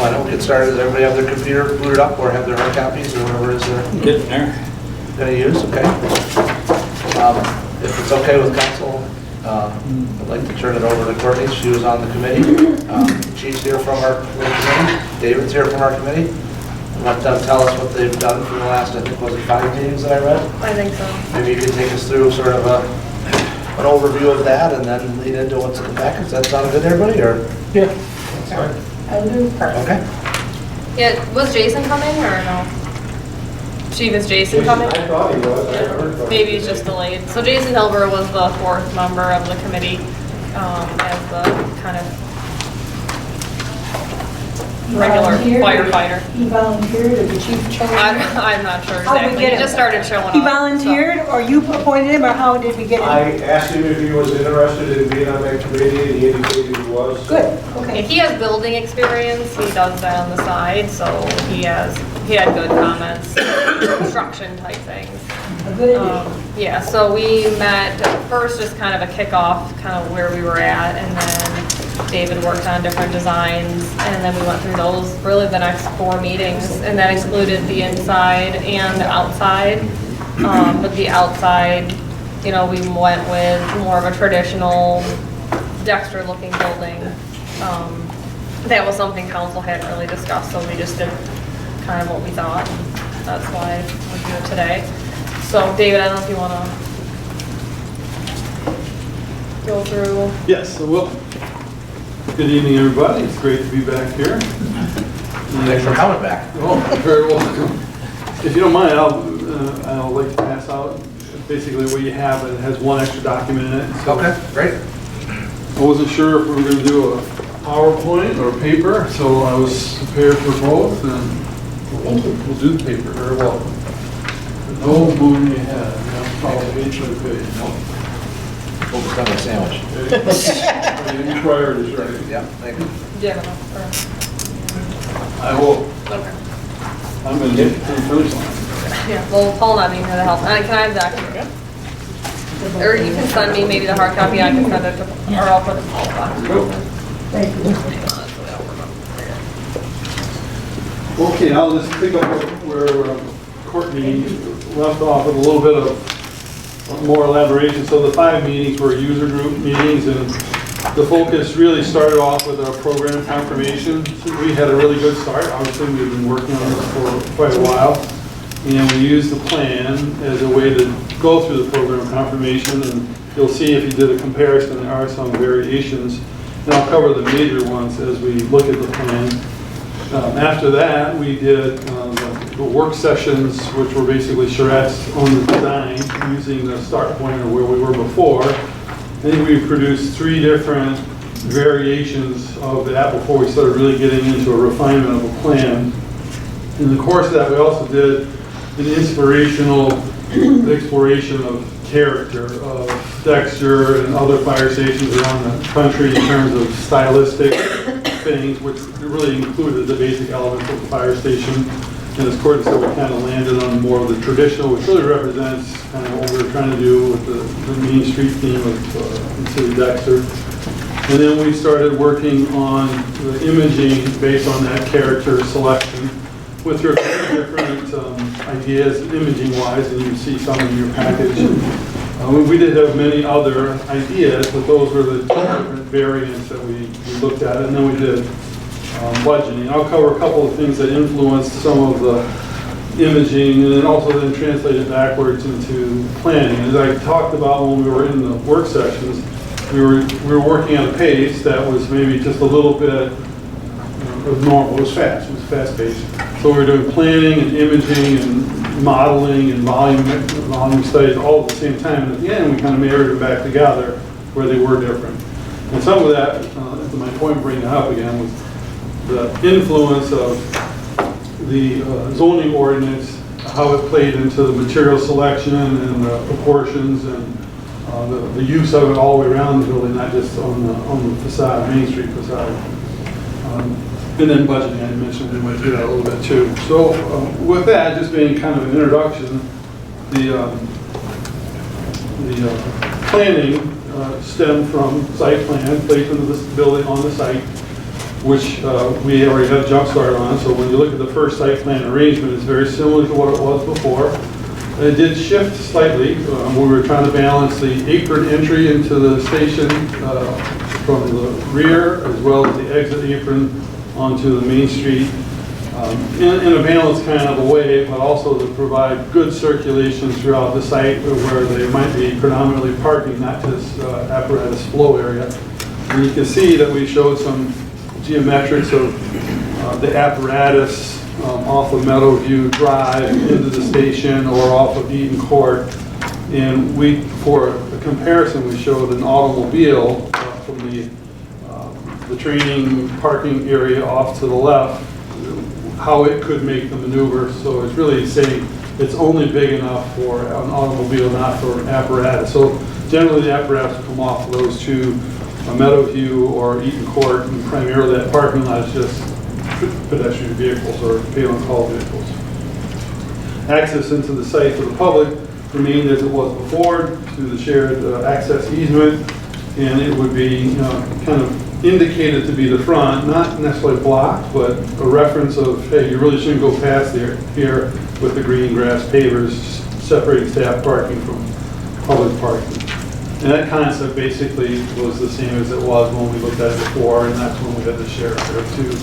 Why don't we get started? Does everybody have their computer booted up or have their hard copies or whatever it is they're Getting there. going to use? Okay. If it's okay with council, I'd like to turn it over to Courtney. She was on the committee. Chief's here from our committee. David's here from our committee. Let them tell us what they've done for the last, I think, was it 5 meetings that I read? I think so. Maybe you could take us through sort of an overview of that and then lead into what's in the package. Does that sound good to everybody, or? Yeah. Sorry. I'll do perfect. Okay. Yeah, was Jason coming or no? Chief, is Jason coming? I thought he was. I heard from him. Maybe he's just delayed. So Jason Hilber was the 4th member of the committee as the kind of regular firefighter. He volunteered, or the chief chose him? I'm not sure How did we exactly. get He him? just started showing up. He volunteered, or you appointed him, or how did we get him? I asked him if he was interested in being on that committee, and he indicated he was. Good, Yeah, okay. he has building experience. He does that on the side, so he had good comments, construction type things. A good idea. Yeah, so we met first, just kind of a kickoff, kind of where we were at, and then David worked on different designs, and then we went through those really the next 4 meetings, and that excluded the inside and the outside. But the outside, you know, we went with more of a traditional Dexter looking building. That was something council hadn't really discussed, so we just did kind of what we thought, and that's why we're here today. So David, I don't know if you want to go through. Yes, I will. Good evening, everybody. It's great to be back here. Thanks for coming back. Oh, very welcome. If you don't mind, I'll like to pass out basically what you have. It has one extra document in it. So Okay, great. I wasn't sure if we were going to do a PowerPoint or paper, so I was prepared for both, and we'll do the paper. Very well. No moving ahead. Follow page by page. Focus on the sandwich. Any priorities, right? Yeah, thank you. Do you have enough? I will. Okay. I'm going to get to the finish line. Yeah, well, Paul not being here to help. Can I have that? Or you can send me maybe the hard copy, I can send it to, or I'll put it in the box. Thank you. Okay, I'll just pick up where Courtney left off with a little bit of more elaboration. So the 5 meetings were user group meetings, and the focus really started off with our program confirmation. So we had a really good start. Obviously, we've been working on this for quite a while, and we used the plan as a way to go through the program confirmation, and you'll see if you did a comparison, there are some variations, and I'll cover the major ones as we look at the plan. After that, we did the work sessions, which were basically charrettes on the design using the start point of where we were before. I think we produced 3 different variations of that before we started really getting into a refinement of a plan. In the course of that, we also did an inspirational exploration of character of Dexter and other fire stations around the country in terms of stylistic things, which really included the basic elements of the fire station. And as Courtney said, we kind of landed on more of the traditional, which really represents kind of what we were trying to do with the Main Street theme of the city of Dexter. And then we started working on the imaging based on that character selection with your different ideas imaging-wise, and you see some in your package. We did have many other ideas, but those were the 2 different variants that we looked at, and then we did budgeting. I'll cover a couple of things that influenced some of the imaging, and then also then translated backwards into planning. As I talked about when we were in the work sessions, we were working at a pace that was maybe just a little bit of normal. It was fast. It was fast-paced. So we were doing planning and imaging and modeling and volume studies all at the same time. And at the end, we kind of married them back together where they were different. And some of that, to my point, bringing it up again, was the influence of the zoning ordinance, how it played into the material selection and the proportions and the use of it all the way around the building, not just on the facade, Main Street facade. And then budgeting, I mentioned we went through that a little bit too. So with that, just being kind of an introduction, the planning stemmed from site plan, placement of this building on the site. which we already had a jump start on. So when you look at the first site plan arrangement, it's very similar to what it was before. It did shift slightly. We were trying to balance the apron entry into the station from the rear, as well as the exit apron onto the main street, in a balanced kind of a way, but also to provide good circulation throughout the site where they might be predominantly parking, not just apparatus flow area. And you can see that we showed some geometrics of the apparatus off of Meadowview Drive into the station or off of Eaton Court. And for a comparison, we showed an automobile from the training parking area off to the left, how it could make the maneuver. So it's really saying it's only big enough for an automobile, not for apparatus. So generally the apparatus will come off of those two, Meadowview or Eaton Court, and primarily that parking lot is just pedestrian vehicles or pay-on call vehicles. Access into the site for the public remained as it was before through the shared access easement, and it would be kind of indicated to be the front, not necessarily blocked, but a reference of, hey, you really shouldn't go past here with the green grass pavers separating staff parking from public parking. And that concept basically was the same as it was when we looked at it before, and that's when we had the sheriff there too.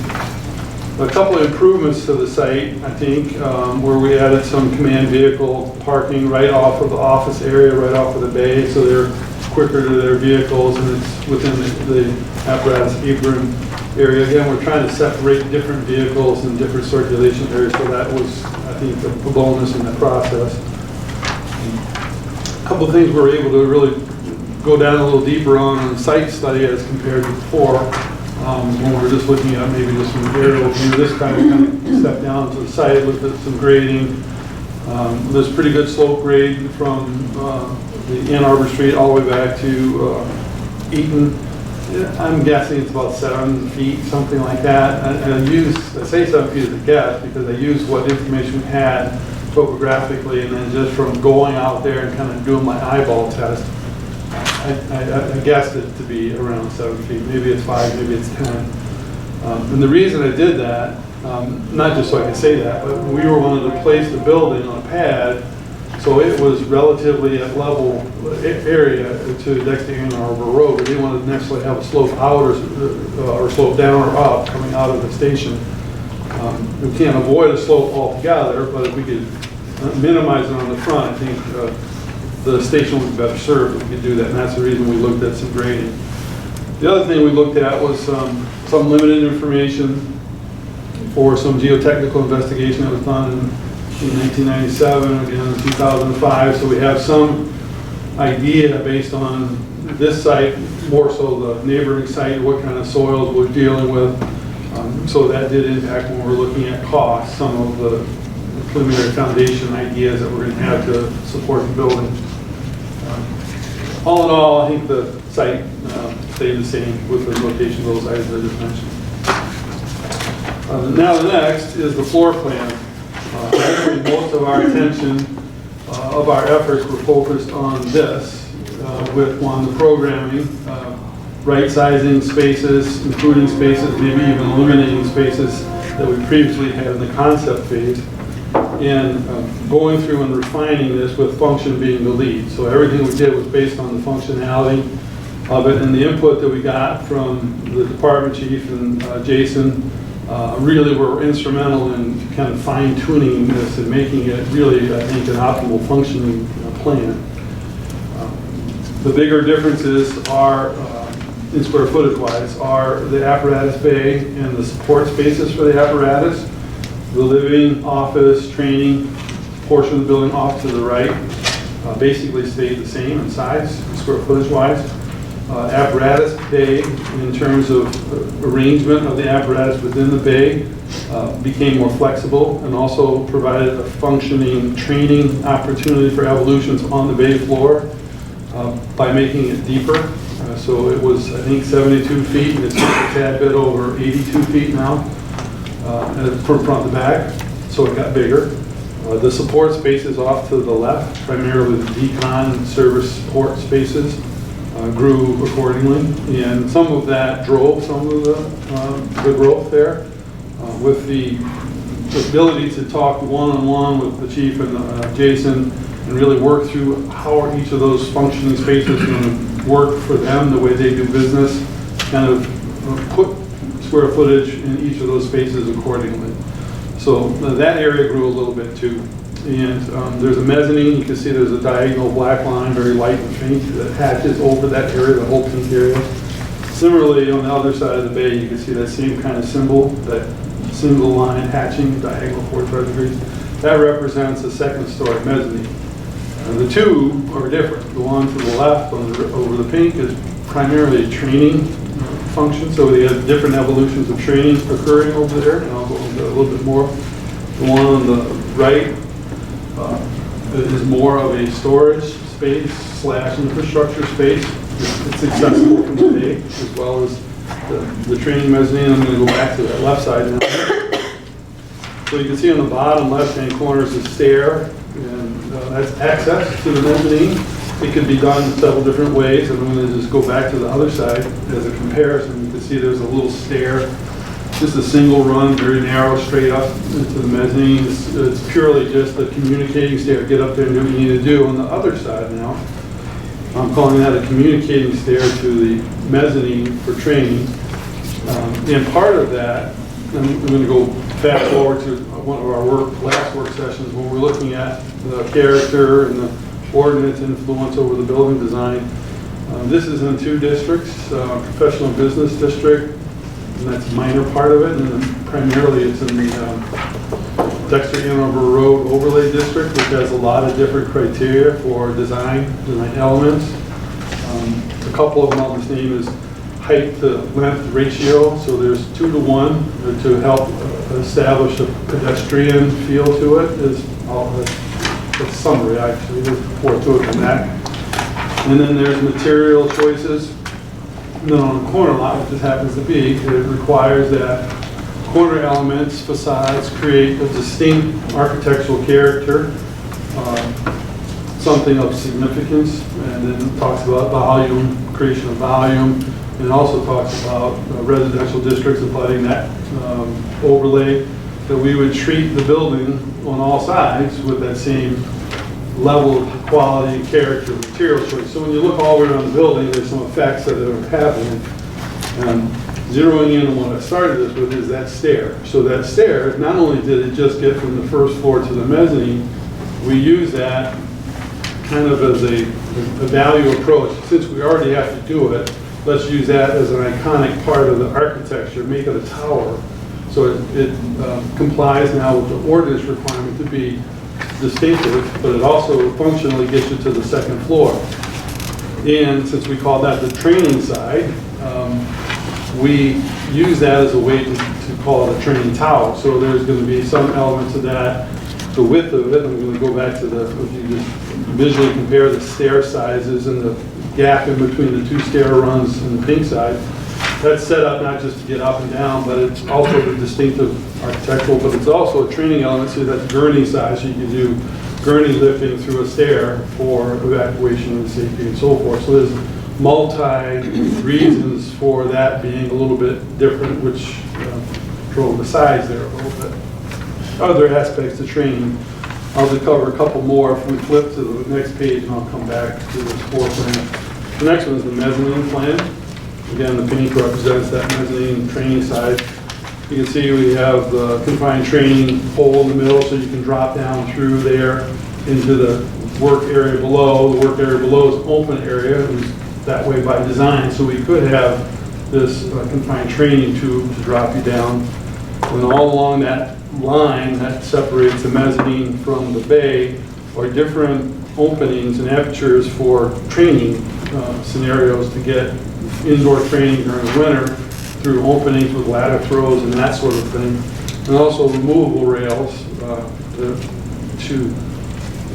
A couple of improvements to the site, I think, where we added some command vehicle parking right off of the office area, right off of the bay, so they're quicker to their vehicles, and it's within the apparatus apron area. Again, we're trying to separate different vehicles and different circulation areas, so that was, I think, a bonus in the process. A couple of things we were able to really go down a little deeper on site study as compared to before. When we were just looking at maybe just some aerial view, this kind of step down to the site, looked at some grading. There's pretty good slope grade from the Ann Arbor Street all the way back to Eaton. I'm guessing it's about 7 feet, something like that. And I say 7 feet as a guess because I used what information we had topographically, and then just from going out there and kind of doing my eyeball test, I guessed it to be around 7 feet. Maybe it's 5, maybe it's 10. And the reason I did that, not just so I could say that, but we were wanting to place the building on a pad, so it was relatively at level area to Dexter Ann Arbor Road. We didn't want to necessarily have a slope out or slope down or up coming out of the station. We can't avoid a slope altogether, but if we could minimize it on the front, I think the station would be better served if we could do that, and that's the reason we looked at some grading. The other thing we looked at was some limited information for some geotechnical investigation that was done in 1997, again in 2005, so we have some idea based on this site, more so the neighboring site, what kind of soils we're dealing with. So that did impact when we're looking at costs, some of the preliminary foundation ideas that we're going to have to support the building. All in all, I think the site stayed the same with the location of those items I just mentioned. Now the next is the floor plan. Actually, most of our attention of our efforts were focused on this, with the programming, right-sizing spaces, including spaces, maybe even eliminating spaces that we previously had in the concept phase, and going through and refining this with function being the lead. So everything we did was based on the functionality of it, and the input that we got from the department chief and Jason really were instrumental in kind of fine-tuning this and making it really, I think, an optimal functioning plan. The bigger differences are, in square footage wise, are the apparatus bay and the support spaces for the apparatus. The living, office, training portion of the building off to the right basically stayed the same in size, square footage wise. Apparatus bay, in terms of arrangement of the apparatus within the bay, became more flexible and also provided a functioning training opportunity for evolutions on the bay floor by making it deeper. So it was, I think, 72 feet, and it's just a tad bit over 82 feet now. From front to back, so it got bigger. The support spaces off to the left, primarily the decon service support spaces. grew accordingly, and some of that drove some of the growth there. With the ability to talk one-on-one with the chief and Jason and really work through how are each of those functioning spaces going to work for them, the way they do business, kind of put square footage in each of those spaces accordingly. So that area grew a little bit too. And there's a mezzanine. You can see there's a diagonal black line, very light and faint, that hatches over that area, the whole pink area. Similarly, on the other side of the bay, you can see that same kind of symbol, that single line hatching, diagonal 45 degrees. That represents a second-story mezzanine. The two are different. The one to the left over the pink is primarily a training function, so they have different evolutions of training occurring over there, and I'll go into a little bit more. The one on the right is more of a storage space / infrastructure space. It's accessible from the bay, as well as the training mezzanine. I'm going to go back to that left side now. So you can see on the bottom left-hand corner is a stair, and that's access to the mezzanine. It could be done in several different ways. I'm going to just go back to the other side as a comparison. You can see there's a little stair, just a single run, very narrow, straight up into the mezzanine. It's purely just a communicating stair. Get up there and do what you need to do. On the other side now, I'm calling that a communicating stair to the mezzanine for training. And part of that, I'm going to go fast forward to one of our last work sessions when we're looking at the character and the ordinance influence over the building design. This is in 2 districts, professional business district, and that's a minor part of it, and then primarily it's in the Dexter Hanover Road overlay district, which has a lot of different criteria for design elements. A couple of them I'll just name is height to length ratio, so there's 2 to 1 to help establish a pedestrian feel to it. Is a summary actually, there's 4 to it from that. And then there's material choices. And then on the corner lot, which this happens to be, it requires that corner elements, facades create a distinct architectural character, something of significance, and then it talks about volume, creation of volume, and also talks about residential districts applying that overlay, that we would treat the building on all sides with that same level of quality, character, material choice. So when you look all around the building, there's some effects that are happening. And zeroing in on what I started this with is that stair. So that stair, not only did it just get from the first floor to the mezzanine, we use that kind of as a value approach. Since we already have to do it, let's use that as an iconic part of the architecture, make it a tower. So it complies now with the ordinance requirement to be distinctive, but it also functionally gets you to the second floor. And since we call that the training side, we use that as a way to call it a training tower. So there's going to be some elements of that, the width of it. I'm going to go back to if you just visually compare the stair sizes and the gap in between the 2 stair runs and the pink side. That's set up not just to get up and down, but it's also the distinctive architectural, but it's also a training element, so that's gurney size. So you can do gurney lifting through a stair for evacuation and safety and so forth. So there's multi-reasons for that being a little bit different, which drove the size there a little bit. Other aspects of training, I'll just cover a couple more. If we flip to the next page, and I'll come back to this floor plan. The next one is the mezzanine plan. Again, the pink represents that mezzanine training side. You can see we have the confined training pole in the middle, so you can drop down through there into the work area below. The work area below is open area. It was that way by design, so we could have this confined training tube to drop you down. And all along that line that separates the mezzanine from the bay are different openings and apertures for training scenarios to get indoor training during the winter through openings with ladder throws and that sort of thing. And also removable rails to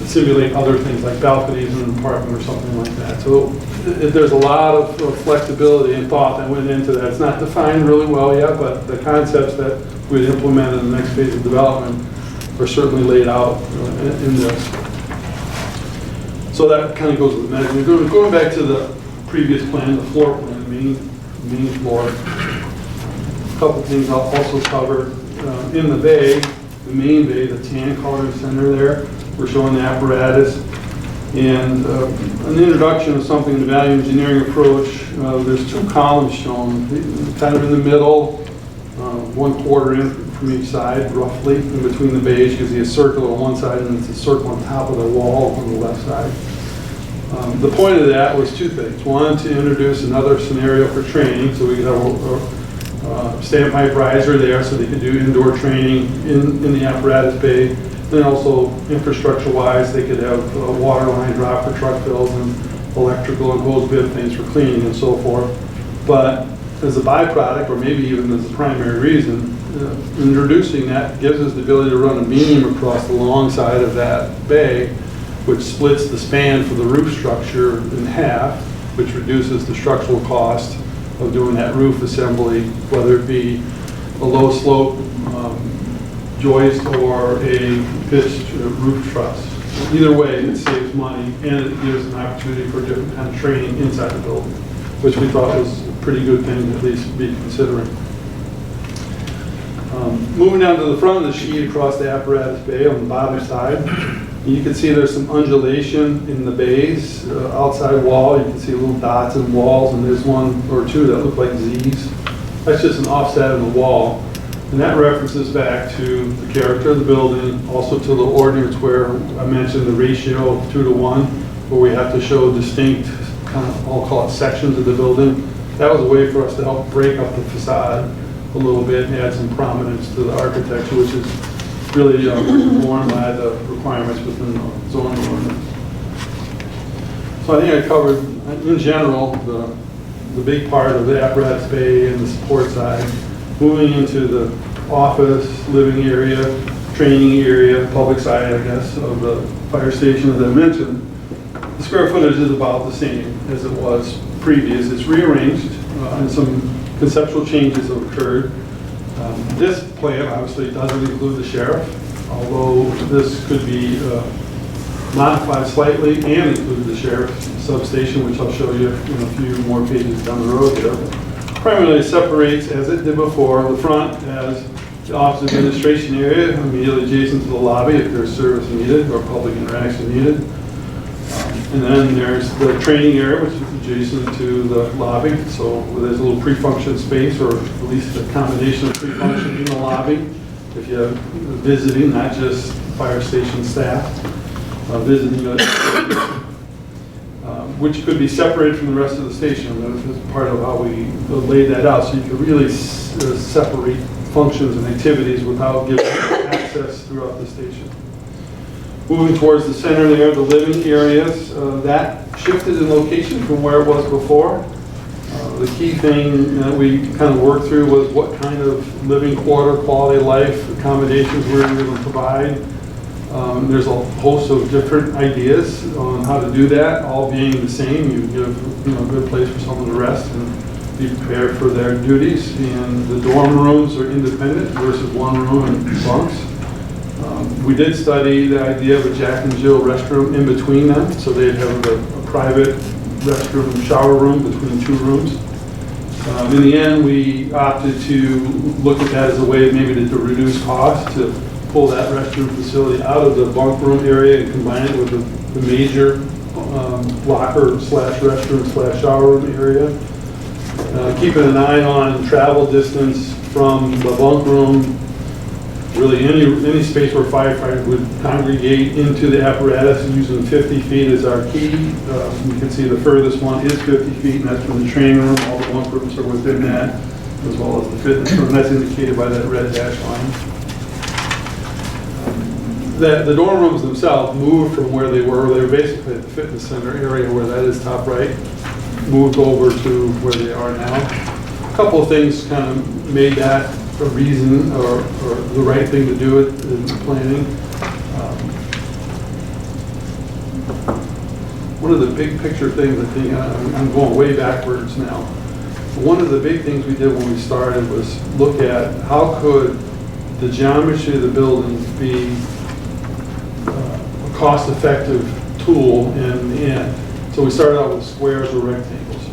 simulate other things like balconies in an apartment or something like that. So there's a lot of flexibility and thought that went into that. It's not defined really well yet, but the concepts that we'd implement in the next phase of development are certainly laid out in this. So that kind of goes with the measurement. Going back to the previous plan, the floor plan, main floor. A couple things I'll also cover. In the bay, the main bay, the tan colored center there, we're showing the apparatus. And an introduction of something in the value engineering approach. There's two columns shown, kind of in the middle, 1/4 in from each side, roughly, in between the bays. You can see a circle on one side and it's a circle on top of the wall on the left side. The point of that was two things. One, to introduce another scenario for training, so we could have a standpipe riser there so they could do indoor training in the apparatus bay. Then also, infrastructure-wise, they could have a water line drop for truck fills and electrical and hose bib things for cleaning and so forth. But as a byproduct, or maybe even as a primary reason, introducing that gives us the ability to run a beam across the long side of that bay, which splits the span for the roof structure in half, which reduces the structural cost of doing that roof assembly, whether it be a low slope joist or a pitched roof truss. Either way, it saves money and it gives an opportunity for different kind of training inside the building, which we thought was a pretty good thing to at least be considering. Moving down to the front of the sheet across the apparatus bay on the bottom side, you can see there's some undulation in the bays. Outside wall, you can see little dots in walls, and there's one or two that look like Z's. That's just an offset in the wall. And that references back to the character of the building, also to the ordinance where I mentioned the ratio of 2 to 1, where we have to show distinct, kind of, I'll call it sections of the building. That was a way for us to help break up the facade a little bit and add some prominence to the architecture, which is really informed by the requirements within the zoning ordinance. So I think I covered, in general, the big part of the apparatus bay and the support side. Moving into the office, living area, training area, public side, I guess, of the fire station, as I mentioned, the square footage is about the same as it was previous. It's rearranged, and some conceptual changes have occurred. This plan obviously doesn't include the sheriff, although this could be modified slightly and include the sheriff's substation, which I'll show you in a few more pages down the road here. Primarily separates, as it did before, the front as the office administration area, immediately adjacent to the lobby if there's service needed or public interaction needed. And then there's the training area, which is adjacent to the lobby. So there's a little pre-function space, or at least a combination of pre-function in the lobby. If you have visiting, not just fire station staff, visiting which could be separated from the rest of the station. That is part of how we laid that out, so you could really separate functions and activities without giving access throughout the station. Moving towards the center there, the living areas, that shifted in location from where it was before. The key thing that we kind of worked through was what kind of living quarter, quality of life accommodations we were going to provide. There's a host of different ideas on how to do that, all being the same. You give a good place for someone to rest and be prepared for their duties. And the dorm rooms are independent versus one room and bunks. We did study the idea of a Jack and Jill restroom in between them, so they'd have a private restroom shower room between two rooms. In the end, we opted to look at that as a way maybe to reduce cost, to pull that restroom facility out of the bunk room area and combine it with the major locker slash restroom slash shower room area. Keeping an eye on travel distance from the bunk room, really any space where firefighters would congregate into the apparatus, using 50 feet as our key. You can see the furthest one is 50 feet, and that's from the training room. All the bunk rooms are within that, as well as the fitness room. That's indicated by that red dash line. The dorm rooms themselves moved from where they were. They were basically at the fitness center area where that is top right, moved over to where they are now. A couple of things kind of made that a reason or the right thing to do it in planning. One of the big picture things, I think, I'm going way backwards now. One of the big things we did when we started was look at how could the geometry of the building be a cost-effective tool in the end. So we started out with squares or rectangles.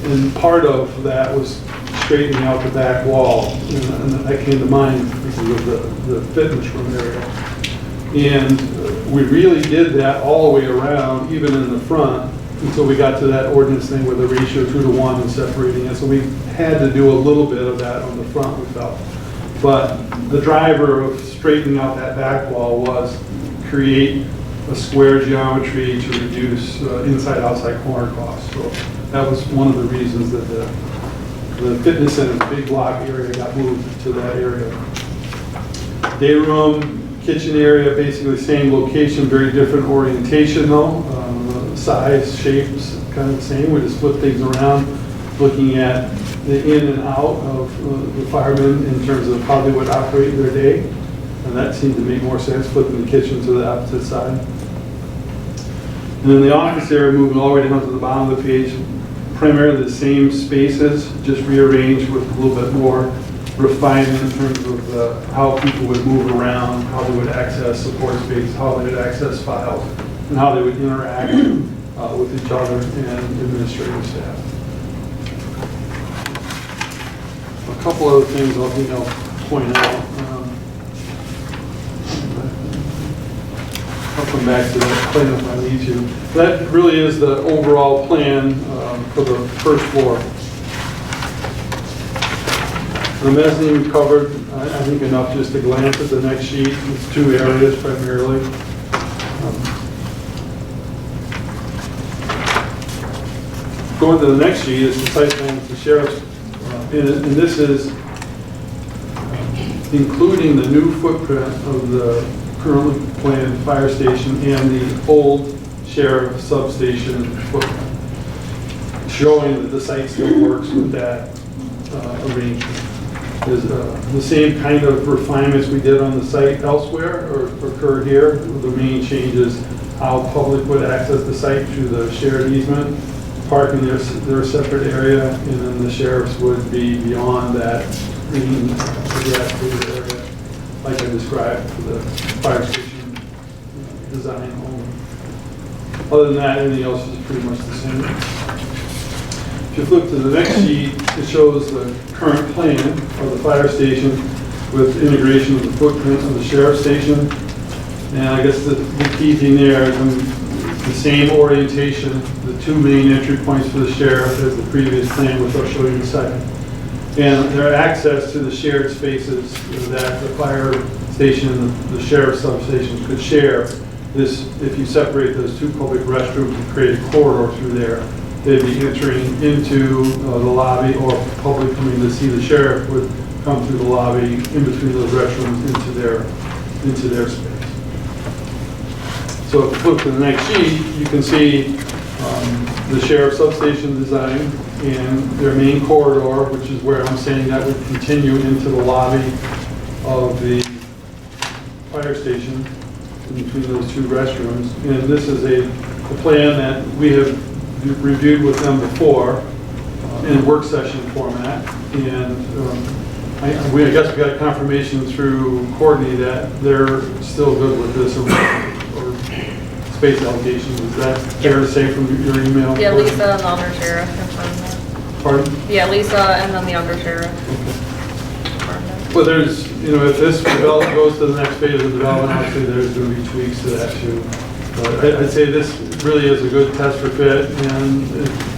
And part of that was straightening out the back wall, and that came to mind because of the fitness room area. And we really did that all the way around, even in the front, until we got to that ordinance thing with the ratio 2:1 and separating it. So we had to do a little bit of that on the front, we felt. But the driver of straightening out that back wall was create a square geometry to reduce inside-outside corner costs. So that was one of the reasons that the fitness center, the big block area, got moved to that area. Day room, kitchen area, basically same location, very different orientation though. Size, shapes, kind of the same. We just flip things around, looking at the in and out of the firemen in terms of how they would operate their day. And that seemed to make more sense, flipping the kitchen to the opposite side. And then the office area, moving all the way down to the bottom of the page, primarily the same spaces, just rearranged with a little bit more refinement in terms of how people would move around, how they would access support space, how they would access files, and how they would interact with each other and administrative staff. A couple other things I'll point out. I'll come back to that plan if I need to. That really is the overall plan for the first floor. The mezzanine we covered, I think enough just to glance at the next sheet. It's two areas primarily. Going to the next sheet is the site plan for the sheriff's, and this is including the new footprint of the currently planned fire station and the old sheriff substation footprint, showing that the site still works with that arrangement. There's the same kind of refinements we did on the site elsewhere or occur here. The main change is how public would access the site through the shared easement, parking their separate area, and then the sheriffs would be beyond that green grass area, like I described for the fire station design only. Other than that, everything else is pretty much the same. If you flip to the next sheet, it shows the current plan of the fire station with integration of the footprint of the sheriff's station. And I guess the key thing there is the same orientation, the two main entry points for the sheriff as the previous plan, which I'll show you in a second. And their access to the shared spaces that the fire station and the sheriff's substations could share. This, if you separate those two public restrooms and create a corridor through there, they'd be entering into the lobby, or public coming to see the sheriff would come through the lobby in between those restrooms into their space. So if you flip to the next sheet, you can see the sheriff's substation design and their main corridor, which is where I'm saying that would continue into the lobby of the fire station in between those two restrooms. And this is a plan that we have reviewed with them before in work session format. And I guess we got confirmation through Courtney that they're still good with this or space allocation. Is that fair to say from your email? Yeah, Lisa and the undersheriff confirmed that. Pardon? Yeah, Lisa and then the undersheriff. Well, there's, if this development goes to the next phase of development, obviously there's going to be tweaks to that too. But I'd say this really is a good test for fit, and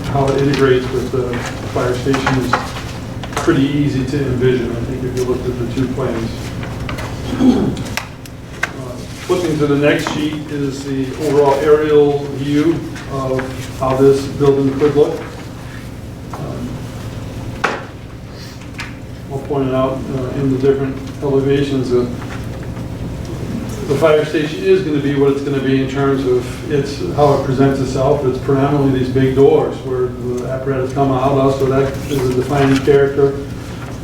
how it integrates with the fire station is pretty easy to envision, I think, if you looked at the two plans. Flipping to the next sheet is the overall aerial view of how this building could look. I'll point it out in the different elevations. The fire station is going to be what it's going to be in terms of how it presents itself. It's predominantly these big doors where the apparatus come out of, so that is a defining character.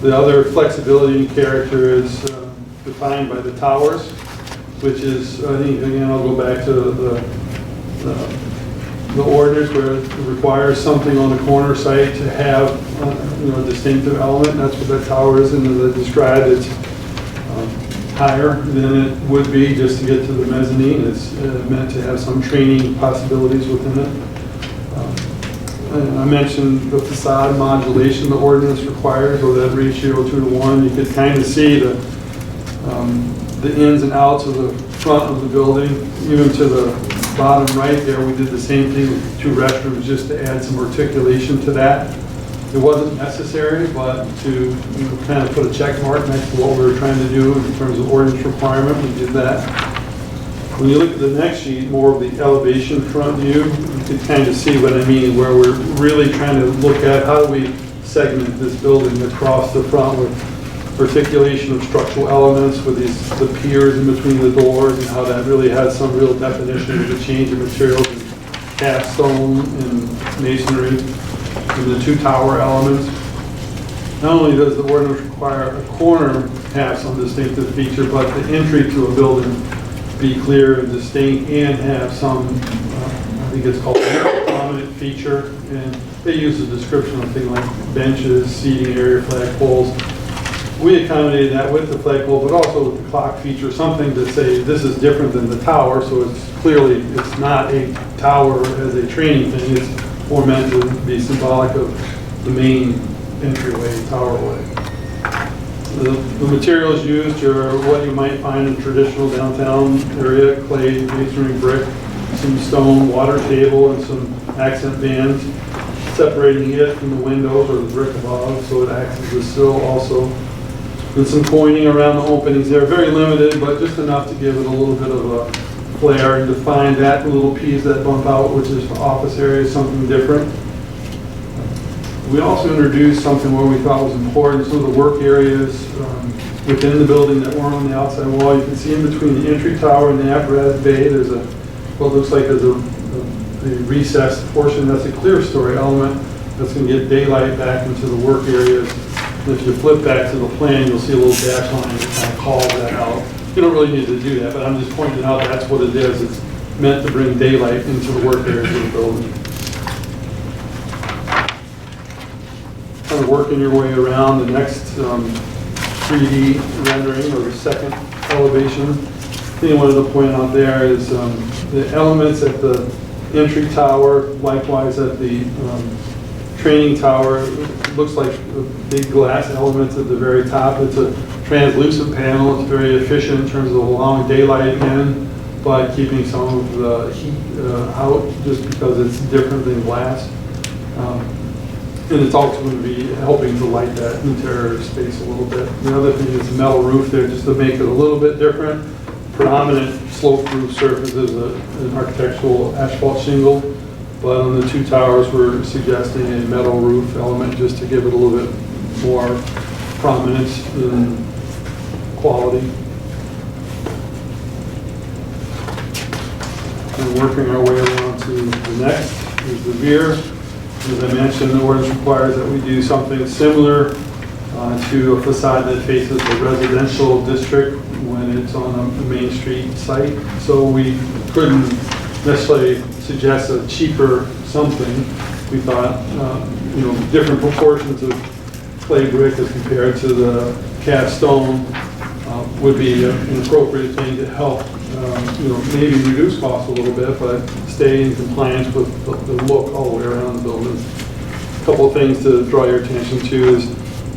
The other flexibility and character is defined by the towers, which is, I think, again, I'll go back to the orders where it requires something on the corner site to have a distinctive element. That's what that tower is, and as I described, it's higher than it would be just to get to the mezzanine. It's meant to have some training possibilities within it. I mentioned the facade modulation the ordinance requires, or that ratio 2:1. You could kind of see the ins and outs of the front of the building, even to the bottom right there. We did the same thing with 2 restrooms just to add some articulation to that. It wasn't necessary, but to kind of put a check mark next to what we were trying to do in terms of ordinance requirement, we did that. When you look at the next sheet, more of the elevation front view, you can kind of see what I mean, where we're really trying to look at how do we segment this building across the front with articulation of structural elements, with the piers in between the doors, and how that really has some real definition of the change of materials, cast stone and masonry, and the 2 tower elements. Not only does the ordinance require a corner have some distinctive feature, but the entry to a building be clear and distinct and have some, I think it's called prominent feature. And they use a description of things like benches, seating area, flagpoles. We accommodated that with the flagpole, but also with the clock feature, something to say this is different than the tower. So it's clearly, it's not a tower as a training thing. It's more meant to be symbolic of the main entryway, towerway. The materials used are what you might find in traditional downtown area: clay, masonry, brick, some stone, water table, and some accent bands, separating it from the windows or the brick above, so it acts as a sill also. And some pointing around the openings there, very limited, but just enough to give it a little bit of a flair and define that little piece that bump out, which is the office area, something different. We also introduced something where we thought was important, some of the work areas within the building that weren't on the outside wall. You can see in between the entry tower and the apparatus bay, there's what looks like there's a recessed portion. That's a clear story element that's going to get daylight back into the work areas. And if you flip back to the plan, you'll see a little dash line that kind of calls that out. You don't really need to do that, but I'm just pointing out that's what it is. It's meant to bring daylight into the work areas of the building. Kind of working your way around the next 3D rendering, or the second elevation. The thing I wanted to point out there is the elements at the entry tower, likewise at the training tower. It looks like big glass elements at the very top. It's a translucent panel. It's very efficient in terms of allowing daylight in, but keeping some of the heat out, just because it's different than glass. And it's also going to be helping to light that interior space a little bit. The other thing is the metal roof there, just to make it a little bit different. Predominant slope roof surface is an architectural asphalt shingle, but on the 2 towers we're suggesting a metal roof element just to give it a little bit more prominence and quality. And working our way around to the next is the rear. As I mentioned, the ordinance requires that we do something similar to a facade that faces a residential district when it's on a main street site. So we couldn't necessarily suggest a cheaper something. We thought, different proportions of clay brick as compared to the cast stone would be an appropriate thing to help, maybe reduce costs a little bit, but stay in compliance with the look all the way around the building. A couple of things to draw your attention to is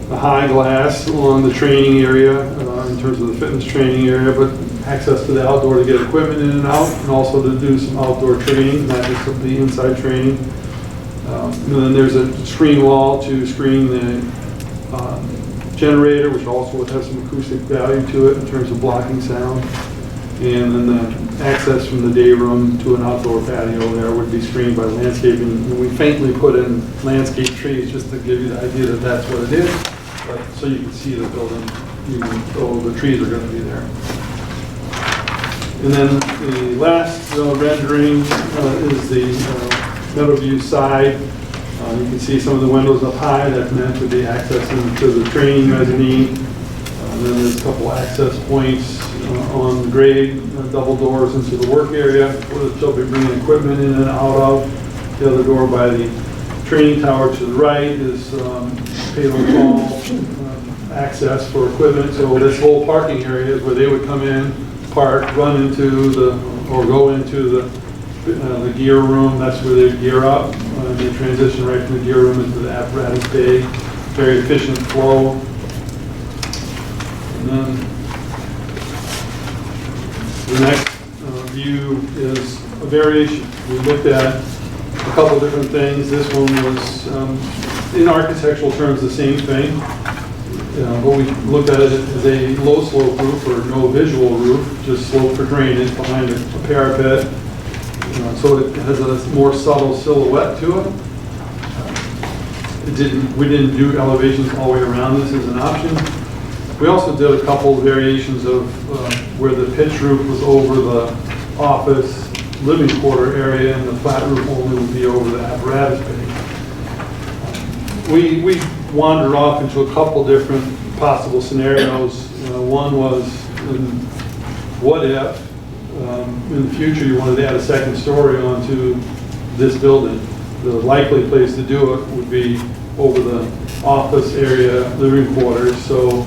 the high glass along the training area, in terms of the fitness training area, but access to the outdoor to get equipment in and out, and also to do some outdoor training, not just the inside training. And then there's a screen wall to screen the generator, which also would have some acoustic value to it in terms of blocking sound. And then the access from the day room to an outdoor patio there would be screened by landscaping. And we faintly put in landscape trees just to give you the idea that that's what it is, but so you can see the building, even though the trees are going to be there. And then the last rendering is the meadow view side. You can see some of the windows up high. That's meant to be accessing to the training mezzanine. And then there's a couple access points on the grade, double doors into the work area, where they'll be bringing equipment in and out of. The other door by the training tower to the right is payload call access for equipment. So this whole parking area is where they would come in, park, run into or go into the the gear room, that's where they gear up. They transition right from the gear room into the apparatus bay. Very efficient flow. And then the next view is a variation. We looked at a couple different things. This one was, in architectural terms, the same thing. But we looked at it as a low slope roof or no visual roof, just slope for drainage behind a parapet. So it has a more subtle silhouette to it. We didn't do elevations all the way around this as an option. We also did a couple of variations of where the pitch roof was over the office living quarter area and the flat roof only would be over the apparatus bay. We wandered off into a couple different possible scenarios. One was, what if in the future you wanted to add a second story onto this building? The likely place to do it would be over the office area, living quarters. So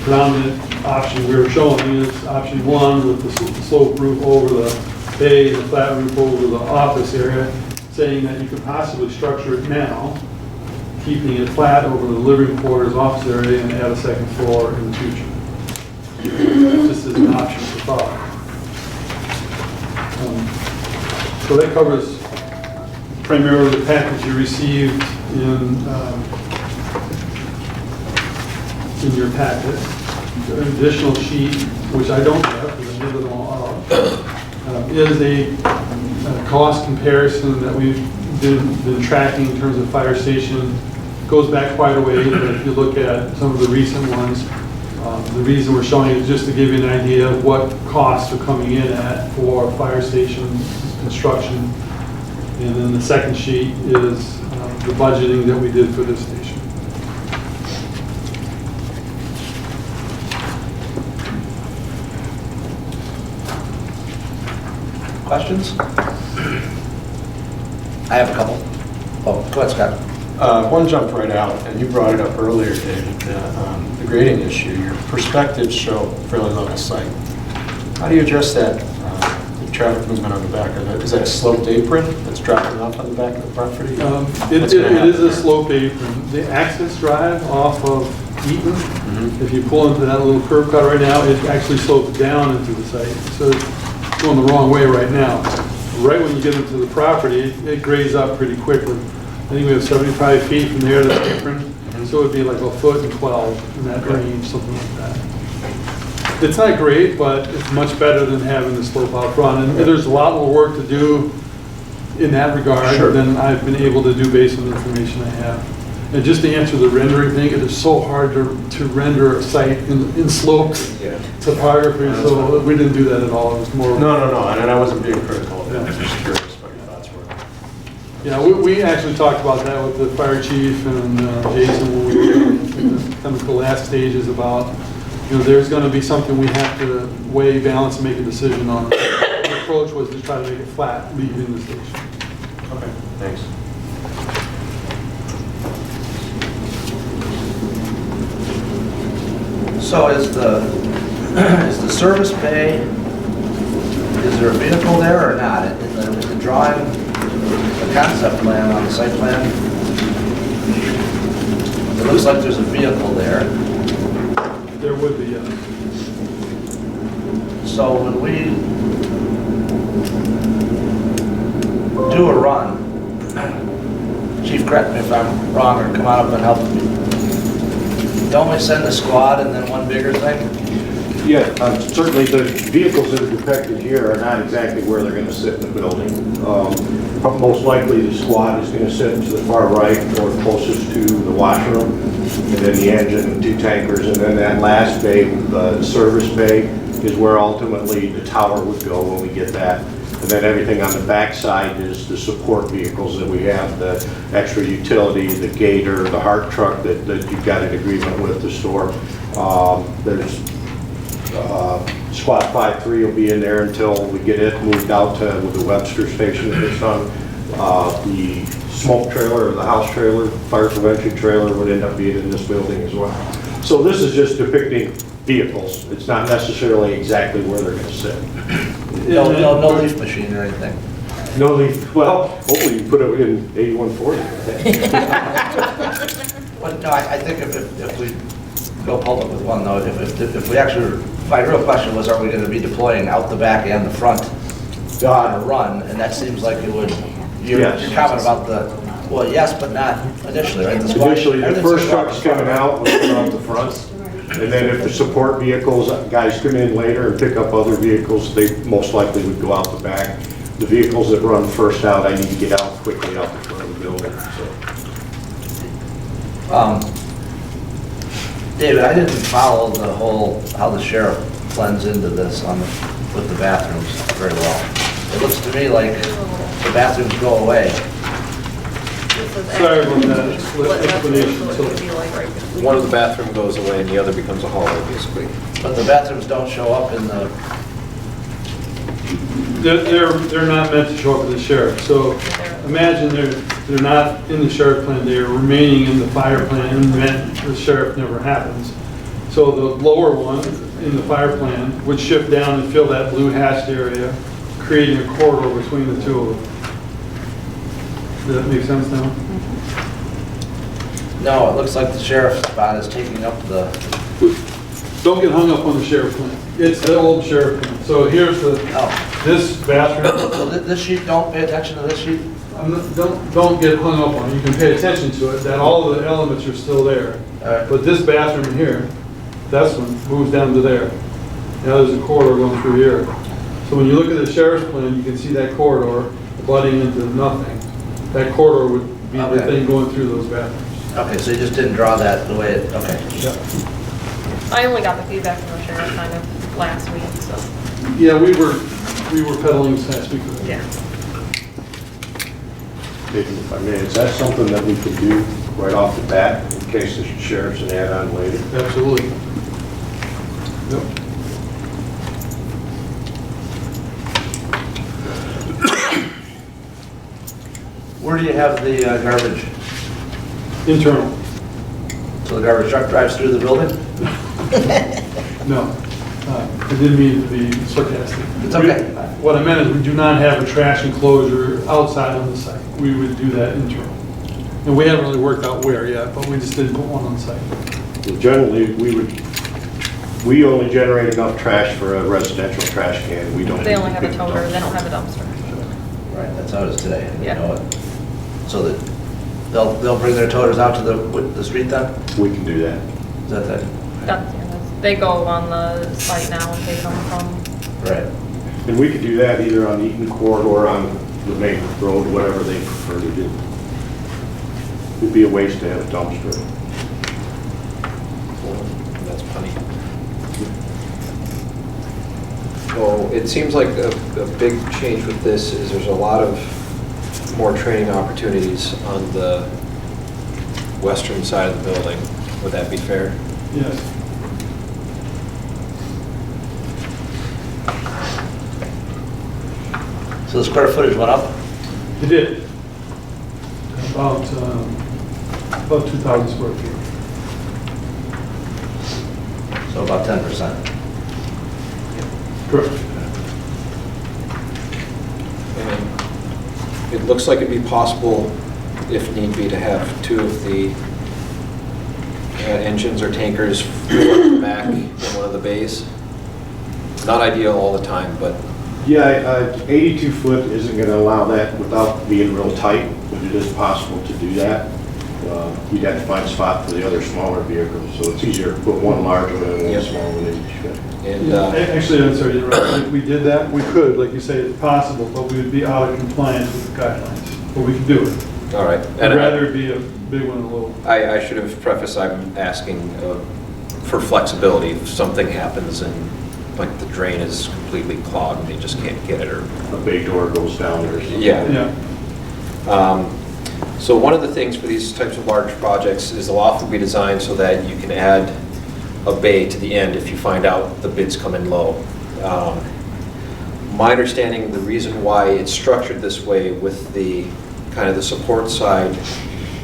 predominant option we were showing is option one with the slope roof over the bay, the flat roof over the office area, saying that you could possibly structure it now, keeping it flat over the living quarters, office area, and add a second floor in the future. Just as an option for thought. So that covers primarily the package you received in your packet. An additional sheet, which I don't have, because I did it all out, is a cost comparison that we've been tracking in terms of fire station. Goes back quite a way, but if you look at some of the recent ones, the reason we're showing it is just to give you an idea of what costs are coming in at for fire station construction. And then the second sheet is the budgeting that we did for this station. Questions? I have a couple. Oh, go ahead, Scott. One jumped right out, and you brought it up earlier, David, the grading issue. Your perspectives show fairly level site. How do you address that, the traffic movement on the back of it? Is that a sloped apron that's dropping off on the back of the property? It is a sloped apron. The access drive off of Eaton, if you pull into that little curb cut right now, it actually slopes down into the site. So it's going the wrong way right now. Right when you get into the property, it grades up pretty quickly. I think we have 75 feet from there to the apron, so it would be like a foot and 12 in that range, something like that. It's not great, but it's much better than having the slope out front. And there's a lot more work to do in that regard than I've been able to do based on the information I have. And just to answer the rendering thing, it is so hard to render a site in sloped topography, so we didn't do that at all. It was more... No, and I wasn't being critical of it. I was just curious what your thoughts were. Yeah, we actually talked about that with the fire chief and Jason when we were in kind of the last stages about, there's going to be something we have to weigh, balance, and make a decision on. The approach was to try to make it flat leaving the station. Okay, thanks. So is the service bay, is there a vehicle there or not? In the drawing, the concept plan on the site plan, it looks like there's a vehicle there. There would be, yes. So when we do a run, Chief, correct me if I'm wrong or come on up and help me. Don't we send a squad and then one bigger thing? Yeah, certainly the vehicles that are depicted here are not exactly where they're going to sit in the building. Most likely the squad is going to sit to the far right or closest to the washroom, and then the engine and 2 tankers, and then that last bay, the service bay, is where ultimately the tower would go when we get that. And then everything on the back side is the support vehicles that we have, the extra utility, the gator, the Hart truck that you've got an agreement with the store. There's Squad 5-3 will be in there until we get it moved out to the Webster station that it's on. The smoke trailer or the house trailer, fire prevention trailer would end up being in this building as well. So this is just depicting vehicles. It's not necessarily exactly where they're going to sit. No leaf machine or anything? No, well, hopefully you put it in 8140. Well, no, I think if we go public with one though, if we actually, my real question was, are we gonna be deploying out the back and the front on a run? And that seems like it would, your comment about the, well, yes, but not initially, right? Initially, the first truck's coming out, we'll put out the front. And then if the support vehicles, guys come in later and pick up other vehicles, they most likely would go out the back. The vehicles that run first out, I need to get out quickly out the front of the building, so. David, I didn't follow the whole, how the sheriff blends into this on the, with the bathrooms very well. It looks to me like the bathrooms go away. Sorry about that explanation. One of the bathroom goes away and the other becomes a hallway, basically. But the bathrooms don't show up in the, They're not meant to show up with the sheriff. So imagine they're not in the sheriff plan, they're remaining in the fire plan, and then the sheriff never happens. So the lower one in the fire plan would shift down and fill that blue hatched area, creating a corridor between the two of them. Does that make sense now? no, it looks like the sheriff's spot is taking up the, Don't get hung up on the sheriff plan. It's the old sheriff plan. So here's oh. this bathroom. So this sheet, don't pay attention to this sheet? Don't get hung up on it. You can pay attention to it, that all of the elements are still there. But this bathroom here, that's one moves down to there. Now there's a corridor going through here. So when you look at the sheriff's plan, you can see that corridor butting into nothing. That corridor would be the thing going through those bathrooms. Okay, so you just didn't draw that the way it, okay. I only got the feedback from the sheriff kind of last week, so. Yeah, we were peddling this last week. Yeah. If I may, is that something that we can do right off the bat in case the sheriff's an add-on later? Absolutely. Yep. Where do you have the garbage? Internal. So the garbage truck drives through the building? No. I didn't mean to be sarcastic. It's okay. What I meant is we do not have a trash enclosure outside on the site. We would do that internal. And we haven't really worked out where yet, but we just didn't put one on site. Well, generally, we only generate enough trash for a residential trash can. We don't. They only have a big toter, they dumpster. don't have a dumpster. Right, that's how it is today. You Yeah. know it. So that they'll bring their toters out to the street then? We can do that. Is that the? They go on the site now and take them from. Right. And we could do that either on the Eaton corridor, on the main road, whatever they prefer to do. It'd be a waste to have a dumpster. That's funny. Well, it seems like a big change with this is there's a lot of more training opportunities on the western side of the building. Would that be fair? Yes. So the square footage went up? It did. About 2,000 square feet. So about 10%. Correct. And it looks like it'd be possible, if need be, to have two of the engines or tankers back in one of the bays. Not ideal all the time, but Yeah, 82 foot isn't going to allow that without being real tight, but it is possible to do that. You'd have to find a spot for the other smaller vehicles, so it's easier to put one large one and one Yep. small one in each. and Actually, I'm sorry, you're right. If we did that, we could, like you say, it's possible, but we would be out of compliance with the guidelines. But we could do it. all right. I'd And rather it be a big one than a little. I should have prefaced, I'm asking for flexibility. If something happens and like the drain is completely clogged and they just can't get it, or A bay door goes down or something. yeah. Yeah. So one of the things for these types of large projects is the loft will be designed so that you can add a bay to the end if you find out the bids come in low. My understanding, the reason why it's structured this way with the kind of the support side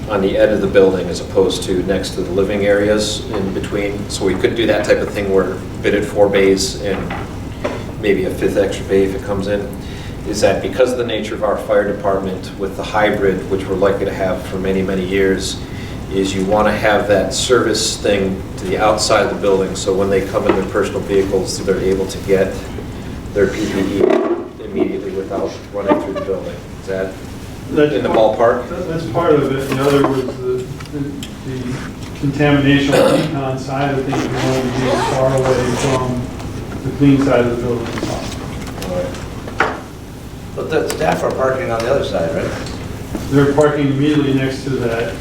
on the end of the building as opposed to next to the living areas in between. So we could do that type of thing where bidded 4 bays and maybe a 5th extra bay if it comes in, is that because of the nature of our fire department with the hybrid, which we're likely to have for many, many years, is you want to have that service thing to the outside of the building, so when they come in their personal vehicles, they're able to get their PPE immediately without running through the building. Is that in the ballpark? That's part of it. The other was the contamination on the econ side. I think we want to be as far away from the clean side of the building as possible. But the staff are parking on the other side, right? They're parking immediately next to that,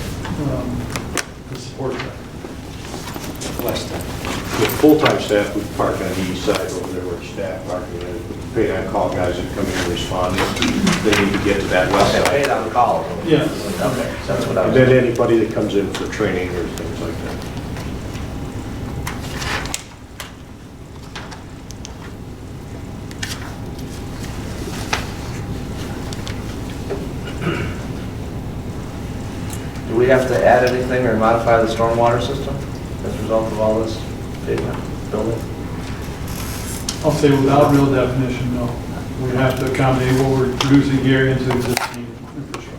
the support side. West end. The full-time staff would park on the east side over there where staff parking, and paid on call guys that come in and respond, they need to get to that west Okay, side. paid on call. Yeah. Okay, so that's what I And was. then anybody that comes in for training or things like that. Do we have to add anything or modify the stormwater system as a result of all this pavement building? I'll say without real definition, no. We have to accommodate what we're producing here into existing infrastructure.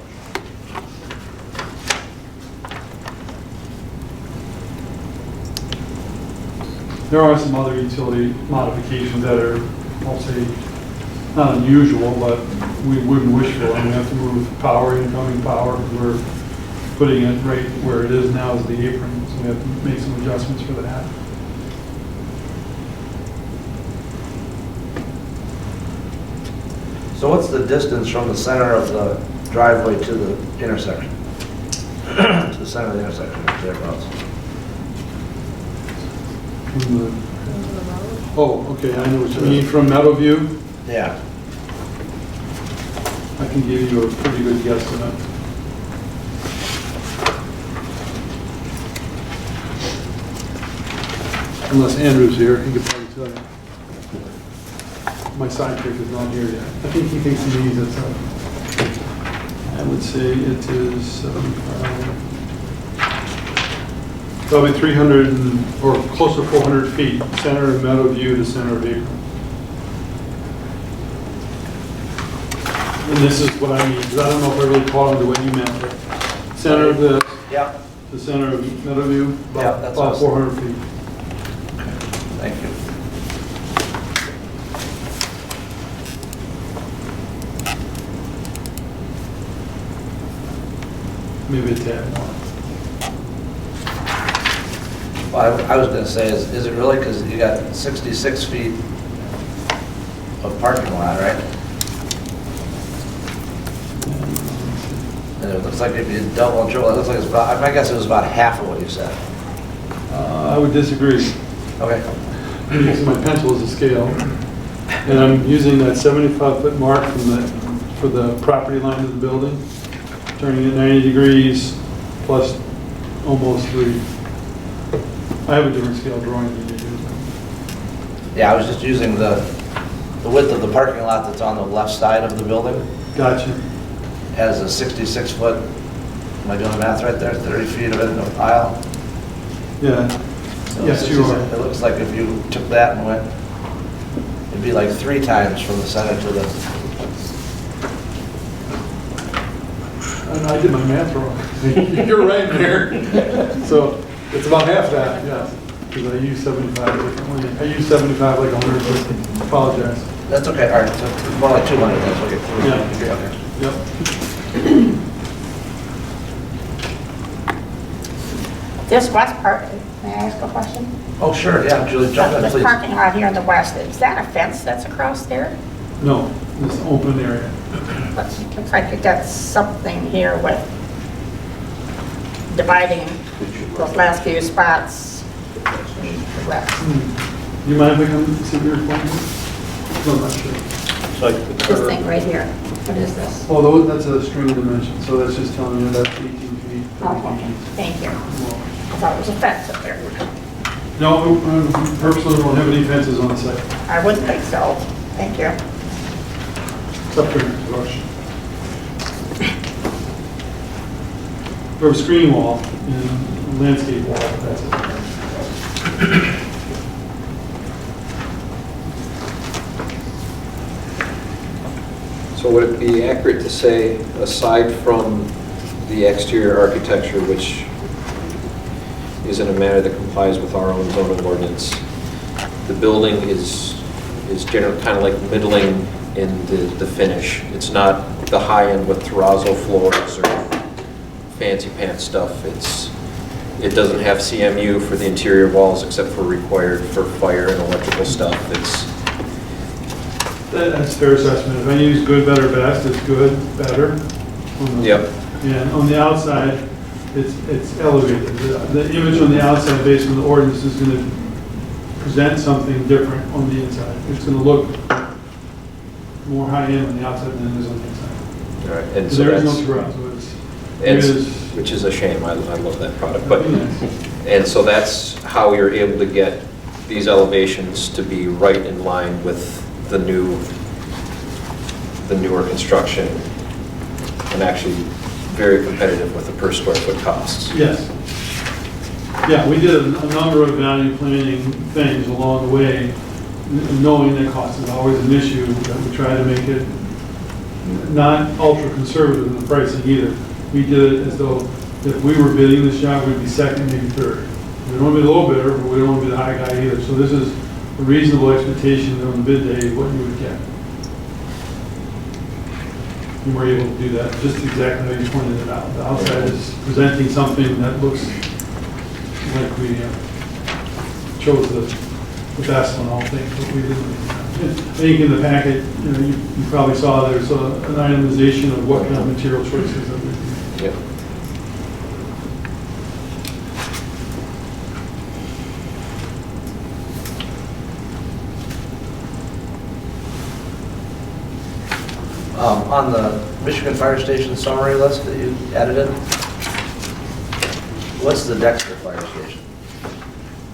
There are some other utility modifications that are, I'll say, not unusual, but we wouldn't wish for. And we have to move power, incoming power, because we're putting it right where it is now is the apron. So we have to make some adjustments for that. So what's the distance from the center of the driveway to the intersection? To the center of the intersection, thereabouts. From the- Oh, okay, I know what you mean, from Meadowview, Yeah. I can give you a pretty good guesstimate. Unless Andrew's here, he could probably tell you. My sidekick is not here yet. I think he thinks he needs it, so. I would say it is probably 300 or close to 400 feet, center of Meadowview to center of Akron. And this is what I mean, because I don't know if I really caught on to what you meant. But center of the Yep. center of Meadowview, Yeah, that's about awesome. 400 feet. Thank you. Maybe a tad more. Well, I was gonna say, is it really, because you got 66 feet of parking lot, right? And it looks like if you double and triple, it looks like it's about, I guess it was about half of what you said. I would disagree. Okay. I'm using my pencil as a scale, and I'm using that 75-foot mark for the property line of the building, turning it 90 degrees plus almost 3. I have a different scale drawing than you do. Yeah, I was just using the width of the parking lot that's on the left side of the building Gotcha. as a 66-foot, am I doing the math right there? 30 feet of it in a pile? Yeah. So Yes, you 66 are. It looks like if you took that and went, it'd be like 3 times from the center to the, I did my math wrong. You're right there. So it's about half that, yes. Because I use 75 differently. I use 75 like 150. Apologize. that's okay, all right, so it's more like 200, that's okay. Yeah. Okay. Yep. This west part, may I ask a question? Oh, sure, yeah, Julie, jump in, This please. parking lot here in the west, is that a fence that's across there? No, this open area. Looks like it got something here with dividing those last few spots. You mind if I come see your phone? No, I'm not sure. This thing right here, what is this? Oh, that's a string dimension, so that's just telling you that's 18 feet. Oh, okay, thank you. I thought it was a fence up there. No, purposely we don't have any fences on the site. I wouldn't think so, thank you. It's up there, Rush. We have a screen wall and a landscape wall, that's it. So would it be accurate to say, aside from the exterior architecture, which is in a manner that complies with our own zoning ordinance, the building is generally kind of like middling in the finish? It's not the high end with terrazzo floors or fancy pants stuff. It doesn't have CMU for the interior walls except for required for fire and electrical stuff. That's a fair assessment. If I use good, better, best, it's good, better. Yep. And on the outside, it's elevated. The image on the outside based on the ordinance is going to present something different on the inside. It's going to look more high-end on the outside than it is on the inside. All right. And so There is no that's, terrazzo. which is a shame. I love that product. But Yes. and so that's how we were able to get these elevations to be right in line with the newer construction, and actually very competitive with the per square foot costs. Yes. Yeah, we did a number of value planning things along the way, knowing that cost is always an issue, that we try to make it not ultra conservative in the pricing either. We did it as though if we were bidding this job, we'd be second, maybe third. We don't want to be the low bidder, but we don't want to be the high guy either. So this is a reasonable expectation on the bid day, what you would get. And we're able to do that, just exactly how you pointed it out. The outside is presenting something that looks like we chose the best on all things, but we didn't. I think in the packet, you probably saw there's an itemization of what kind of material choices that we do. Yep. On the Michigan Fire Station summary list that you added in, what's the Dexter Fire Station?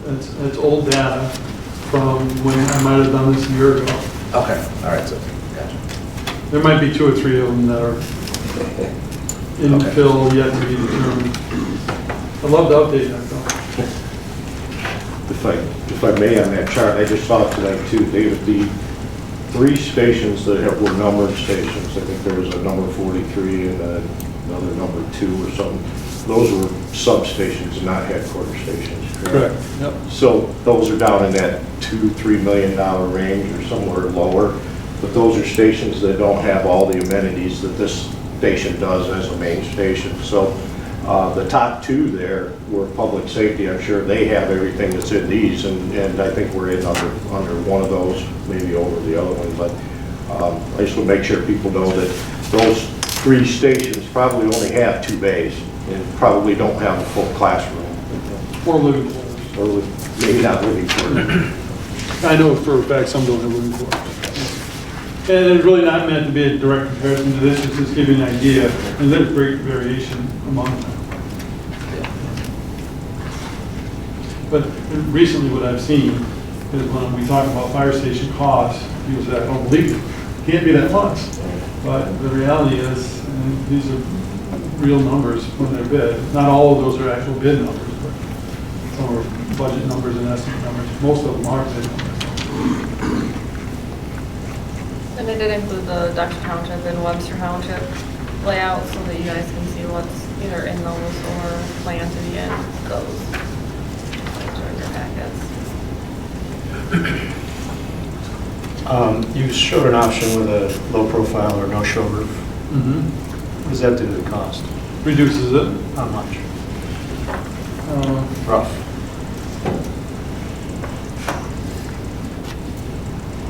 It's old data from when I might have done this a year ago. Okay, all right, so, gotcha. There might be 2 or 3 of them that are infill yet to be determined. I'd love to update that though. If I may, on that chart, I just saw it tonight too, David, the 3 stations that were numbered stations, I think there was a number 43 and another number 2 or something. Those were substations, not headquarter stations, correct? Yep. So those are down in that $2-3 million range or somewhere lower. But those are stations that don't have all the amenities that this station does as a main station. So the top 2 there were public safety. I'm sure they have everything that's in these, and I think we're in under one of those, maybe over the other one. But I just want to make sure people know that those 3 stations probably only have 2 bays and probably don't have a full classroom. Or living quarters. Or maybe not living quarters. I know for a fact some don't have living quarters. And it's really not meant to be a direct comparison to this, it's just to give you an idea, and there's great variation among them. But recently what I've seen is when we talk about fire station costs, people say, I don't believe it. It can't be that much. But the reality is, and these are real numbers when they're bid. Not all of those are actual bid numbers, but some are budget numbers and estimate numbers. Most of them are bid numbers. And they did include the Dexter Township and Webster Township layout so that you guys can see what's either in those or planned to be in those. Those are in your packets. You showed an option with a low profile or no show roof. What does that do to the cost? Reduces it. How much? Rough.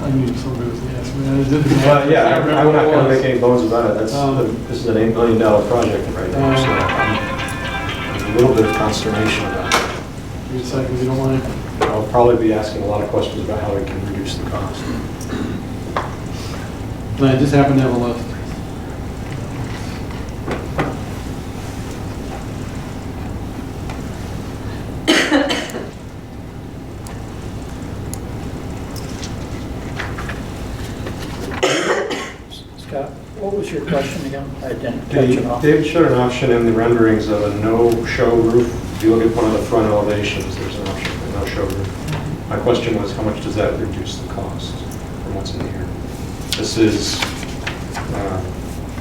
I knew somebody was going to ask me. I didn't. Well, yeah, I I'm remember not what it going to was. make any bones about it. This is an $8 million project right now, so there's a little bit of consternation about it. Give me a second, if you don't mind. I'll probably be asking a lot of questions about how we can reduce the cost. I just happen to have a list. Scott, what was your question again? I didn't catch it off. David showed an option in the renderings of a no-show roof. If you look at one of the front elevations, there's an option for no-show roof. My question was, how much does that reduce the cost from what's in here? This is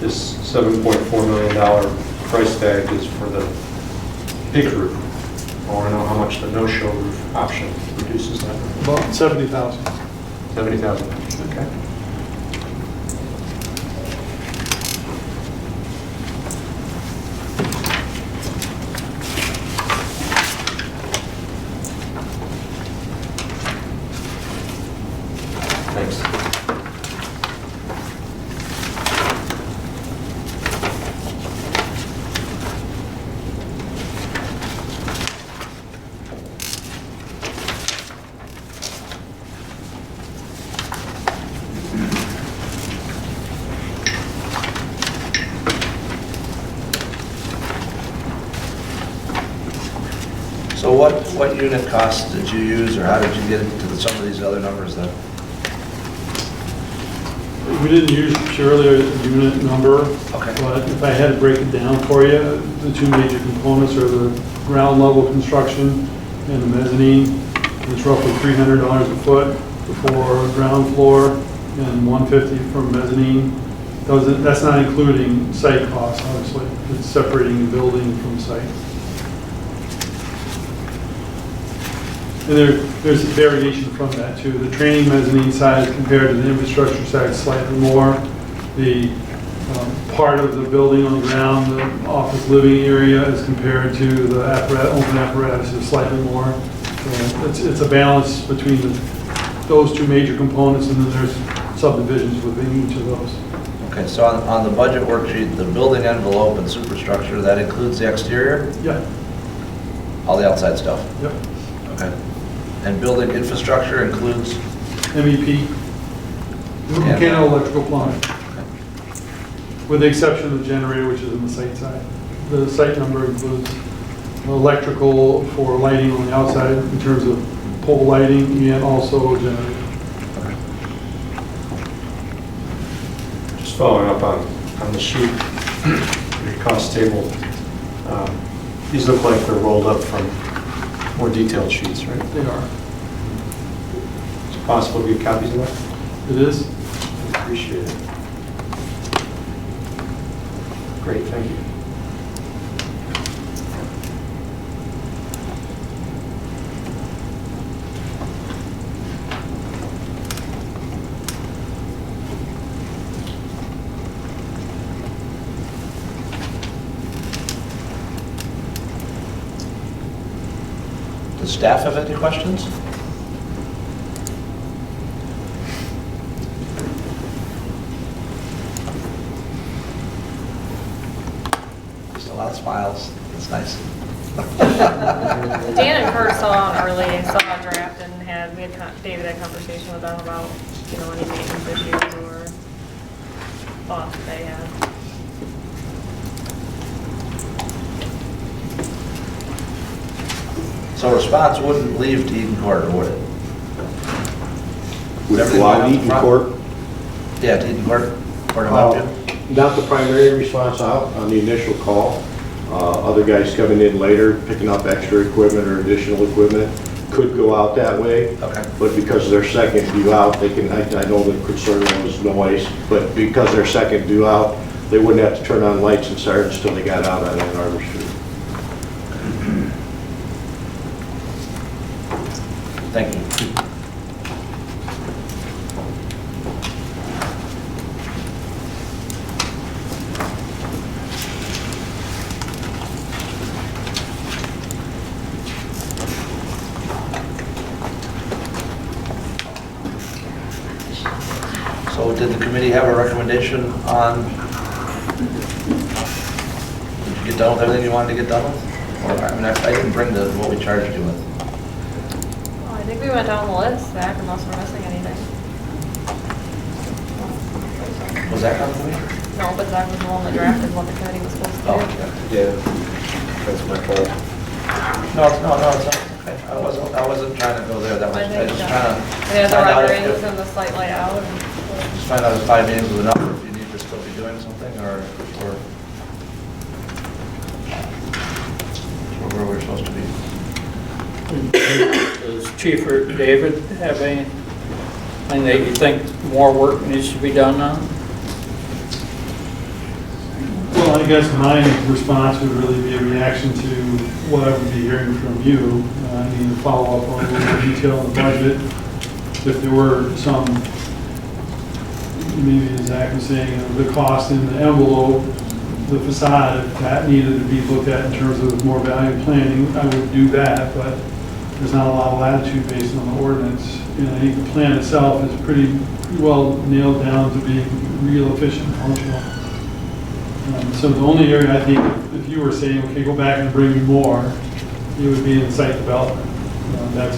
This $7.4 million price tag is for the big roof. I want to know how much the no-show roof option reduces that. About 70,000. 70,000. Okay. Thanks. So what unit cost did you use, or how did you get into some of these other numbers then? We didn't use purely a unit number, Okay. but if I had to break it down for you, the two major components are the ground level construction and the mezzanine. It's roughly $300 a foot for ground floor and $150 for mezzanine. That's not including site costs, obviously. It's separating the building from site. And there's a variation from that too. The training mezzanine size compared to the infrastructure side is slightly more. The part of the building on the ground, the office living area, as compared to the open apparatus is slightly more. So it's a balance between those two major components, and then there's subdivisions within each of those. Okay, so on the budget worksheet, the building envelope and superstructure, that includes the exterior, Yeah, all the outside stuff? yep. Okay. And building infrastructure includes? MEP, mechanical, electrical, plumbing, with the exception of the generator, which is on the site side. The site number includes electrical for lighting on the outside in terms of pole lighting and also generator. Just following up on the sheet, your cost table, these look like they're rolled up from more detailed sheets, right? They are. Is it possible to get copies of that? It is. I appreciate it. Great, thank you. Does staff have any questions? Just a lot of smiles. It's nice. Dan and Kurt saw it early, saw a draft, and David had a conversation with them about, any maintenance issues or thoughts that they had. So response wouldn't leave to Eden Court, or would it? Would Everything go went out out Eaton front? Court. Yeah, to Eden Court, or to Mountain View? Not the primary response out on the initial call. Other guys coming in later, picking up extra equipment or additional equipment, could go out that way. Okay. But because they're second due out, they can, I know the concern was noise, but because they're second due out, they wouldn't have to turn on lights and sirens until they got out on Ann Arbor Street. Thank you. So did the committee have a recommendation on, did you get done with everything you wanted to get done with? Or, I didn't bring what we charged you with. I think we went down the list, Zach, unless we're missing anything. Was that on the committee? No, but Zach was the one that drafted what the committee was supposed to do. Oh, okay. Yeah, that's my fault. No, it's not, okay. I wasn't trying to go there, that was, I just trying to They had the find out renderings if, and the site layout. And just find out if 5 meetings was enough, or if you need to still be doing something, or where we're supposed to be. Does Chief or David have anything that you think more work needs to be done on? Well, I guess my response would really be a reaction to what I would be hearing from you. I need to follow up on a little more detail on the budget. If there were some, maybe as Zach was saying, the cost in the envelope, the facade, if that needed to be looked at in terms of more value planning, I would do that, but there's not a lot of latitude based on the ordinance. And I think the plan itself is pretty well nailed down to being real efficient and functional. So the only area I think, if you were saying, okay, go back and bring me more, it would be in site development. That's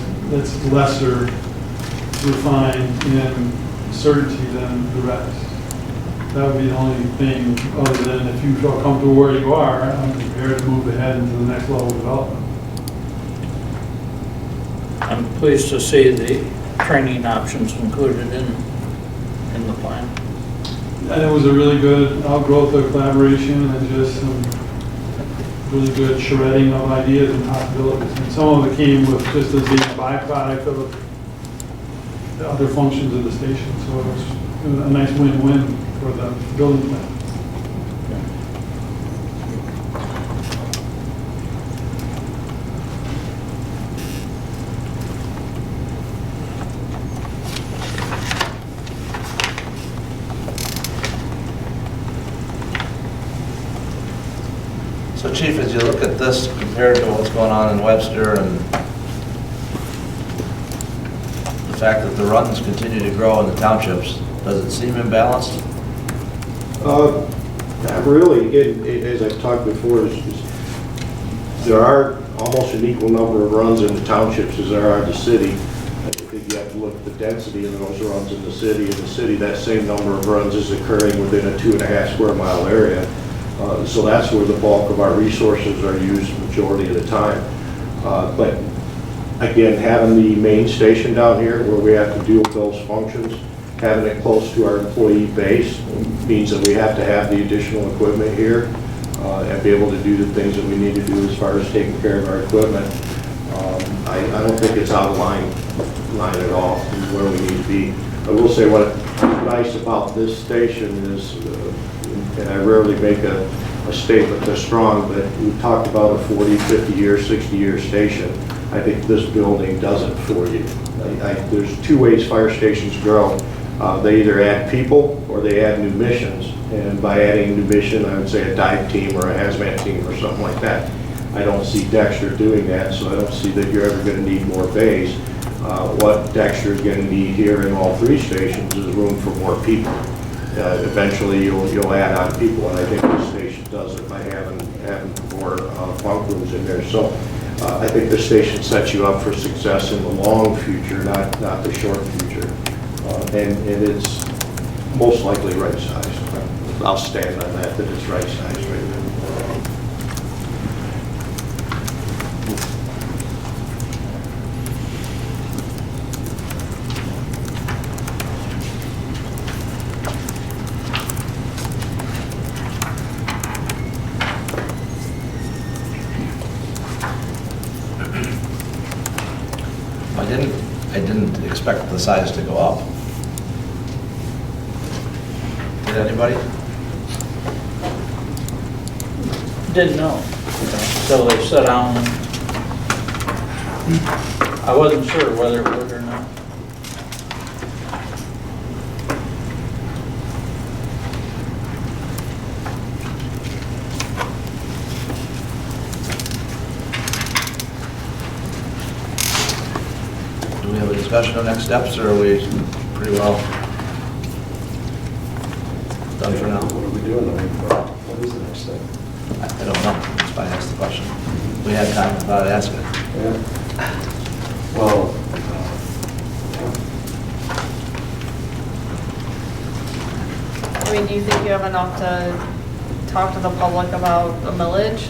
lesser refined in certainty than the rest. That would be the only thing, other than if you feel comfortable where you are, I'm prepared to move ahead into the next level of development. I'm pleased to see the training options included in the plan. And it was a really good outgrowth of collaboration and just some really good shredding of ideas and possibilities. And some of it came with just as being a byproduct of the other functions of the station. So it was a nice win-win for the building plan. So Chief, as you look at this compared to what's going on in Webster and the fact that the runs continue to grow in the townships, does it seem imbalanced? Not really. Again, as I've talked before, there are almost an equal number of runs in the townships as there are in the city. I think you have to look at the density of those runs in the city. In the city, that same number of runs is occurring within a 2.5 square mile area. So that's where the bulk of our resources are used majority of the time. But again, having the main station down here where we have to deal with those functions, having it close to our employee base means that we have to have the additional equipment here and be able to do the things that we need to do as far as taking care of our equipment. I don't think it's out of line at all where we need to be. I will say what's nice about this station is, and I rarely make a statement this strong, but we talked about a 40, 50-year, 60-year station. I think this building does it for you. There's two ways fire stations grow. They either add people or they add new missions. And by adding a new mission, I would say a dive team or a hazmat team or something like that. I don't see Dexter doing that, so I don't see that you're ever going to need more bays. What Dexter is going to need here in all three stations is room for more people. Eventually, you'll add on people, and I think the station does it by having more bunk rooms in there. So I think the station sets you up for success in the long future, not the short future. And it's most likely right sized. I'll stand on that it's right sized right now. I didn't expect the size to go up. Did anybody? Didn't know. So they sat down. I wasn't sure whether it would or not. Do we have a discussion on next steps, or are we pretty well done for now? What are we doing? What is the next step? I don't know. That's why I asked the question. We had time without asking it. Yeah. Well, I mean, do you think you have enough to talk to the public about a millage?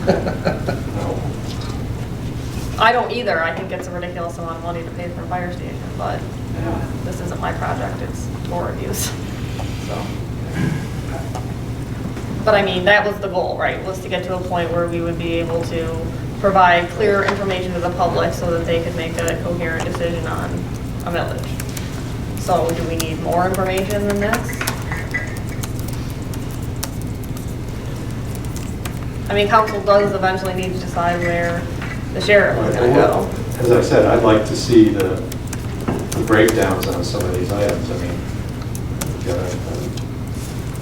no. I don't either. I think it's a ridiculous amount of money to pay for a fire station, but Yeah. this isn't my project, it's board reviews, so. But I mean, that was the goal, right, was to get to a point where we would be able to provide clear information to the public so that they could make a coherent decision on a millage. So do we need more information than this? I mean, council does eventually need to decide where the sheriff is gonna go. As I said, I'd like to see the breakdowns on some of these items. I mean, we've got a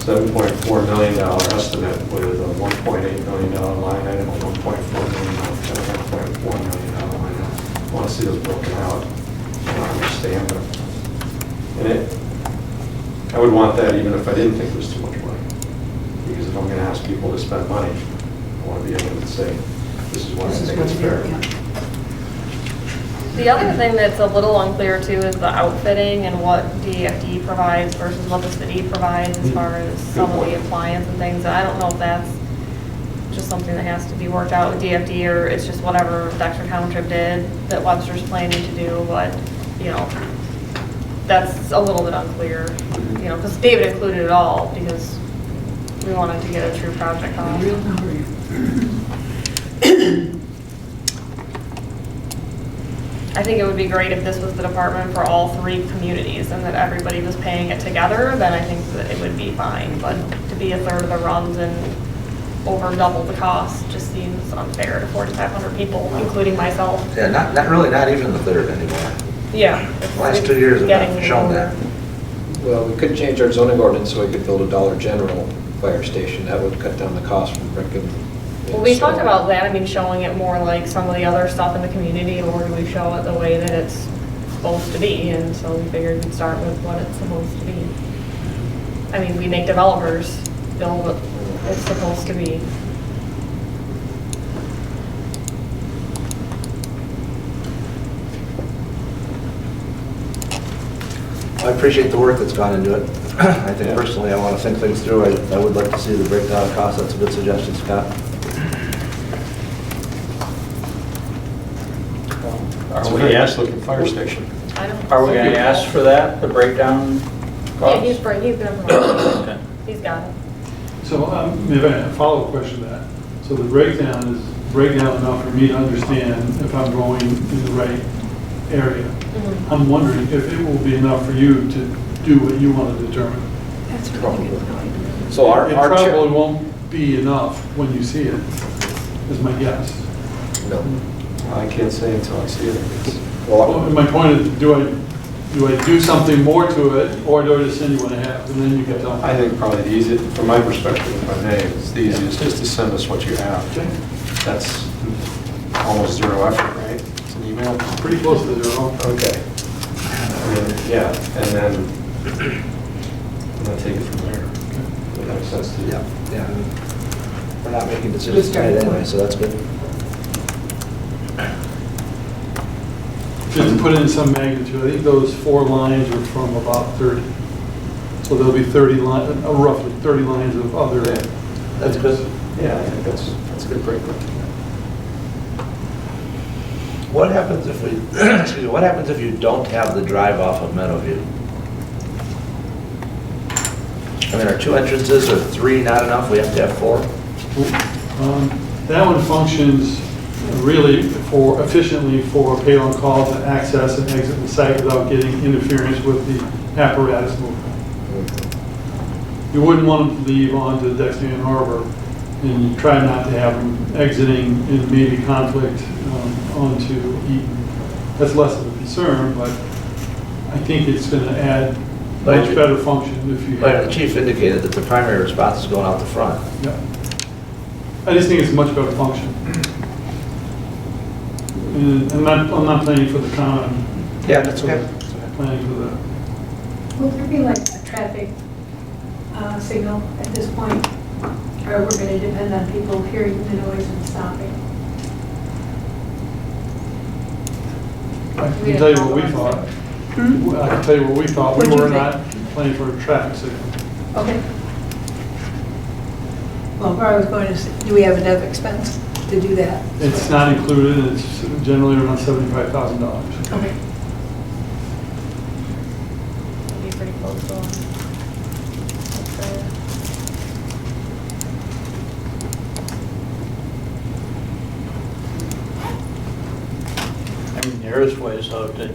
$7.4 million estimate with a $1.8 million line item, a $1.4 million, and a $1.4 million line item. I want to see those broken out. I don't understand them. And I would want that even if I didn't think it was too much money. Because if I'm going to ask people to spend money, I want to be able to say, this is what I think is fair. The other thing that's a little unclear too is the outfitting and what DFD provides versus what the city provides as far as some of the appliance and things. I don't know if that's just something that has to be worked out with DFD or it's just whatever Dexter Township did that Webster's planning to do, but, you know, that's a little bit unclear, you know, because David included it all because we wanted to get a true project cost. I think it would be great if this was the department for all three communities and that everybody was paying it together, then I think that it would be fine. But to be a third of the runs and over double the cost just seems unfair to 4,500 people, including myself. Yeah, not even the third anymore. Yeah. The last 2 years have Getting shown that. Well, we could change our zoning ordinance so we could build a Dollar General fire station. That would cut down the cost from brick and. Well, we talked about that, I mean, showing it more like some of the other stuff in the community, or do we show it the way that it's supposed to be? And so we figured we'd start with what it's supposed to be. I mean, we make developers build what it's supposed to be. I appreciate the work that's gone into it. I think personally, I want to think things through. I would like to see the breakdown of costs. That's a good suggestion, Scott. It's a very nice-looking fire station. I don't. Are we going to ask for that, the breakdown Yeah, cost? he's gonna provide it. He's got it. So maybe a follow-up question to that. So the breakdown is breakdown enough for me to understand if I'm going in the right area. Mhm. I'm wondering if it will be enough for you to do what you want to determine. That's really good. So our It probably won't be enough when you see it, is my guess. No. I can't say until I see it. Well, my point is, do I do something more to it, or do I just send you what I have, and then you can tell me? I think probably the easiest, from my perspective, if I may, it's the easiest just to send us what you have. That's almost zero effort, right? It's an email. Pretty close to zero. Okay. I mean, yeah, and then take it from there. Would that make sense to you? Yeah. We're not making decisions tonight anyway, so that's good. Just to put it in some magnitude, I think those 4 lines are from about 30. So there'll be 30 lines, roughly 30 lines of other. That's good. Yeah, I think that's a good breakdown. What happens if we, excuse me, what happens if you don't have the drive off of Meadowview? I mean, are 2 entrances or 3 not enough? We have to have 4? That one functions really efficiently for payload calls to access and exit the site without getting interference with the apparatus movement. You wouldn't want them to leave onto Dexter and Harbor, and you try not to have them exiting in maybe conflict onto Eaton. That's less of a concern, but I think it's going to add much better function if you But have. the chief indicated that the primary response is going out the front. Yeah. I just think it's a much better function. And I'm not planning for the con. Yeah, that's okay. Planning for the. Would there be like a traffic signal at this point? Or we're going to depend on people hearing the noise and stopping? I can tell you what we thought. I can tell you what we thought. We What'd you were think? not planning for a traffic signal. Okay. Well, where I was going to say, do we have enough expense to do that? It's not included, and it's generally around $75,000. Okay. It'd be pretty close to one. I mean, there is ways though to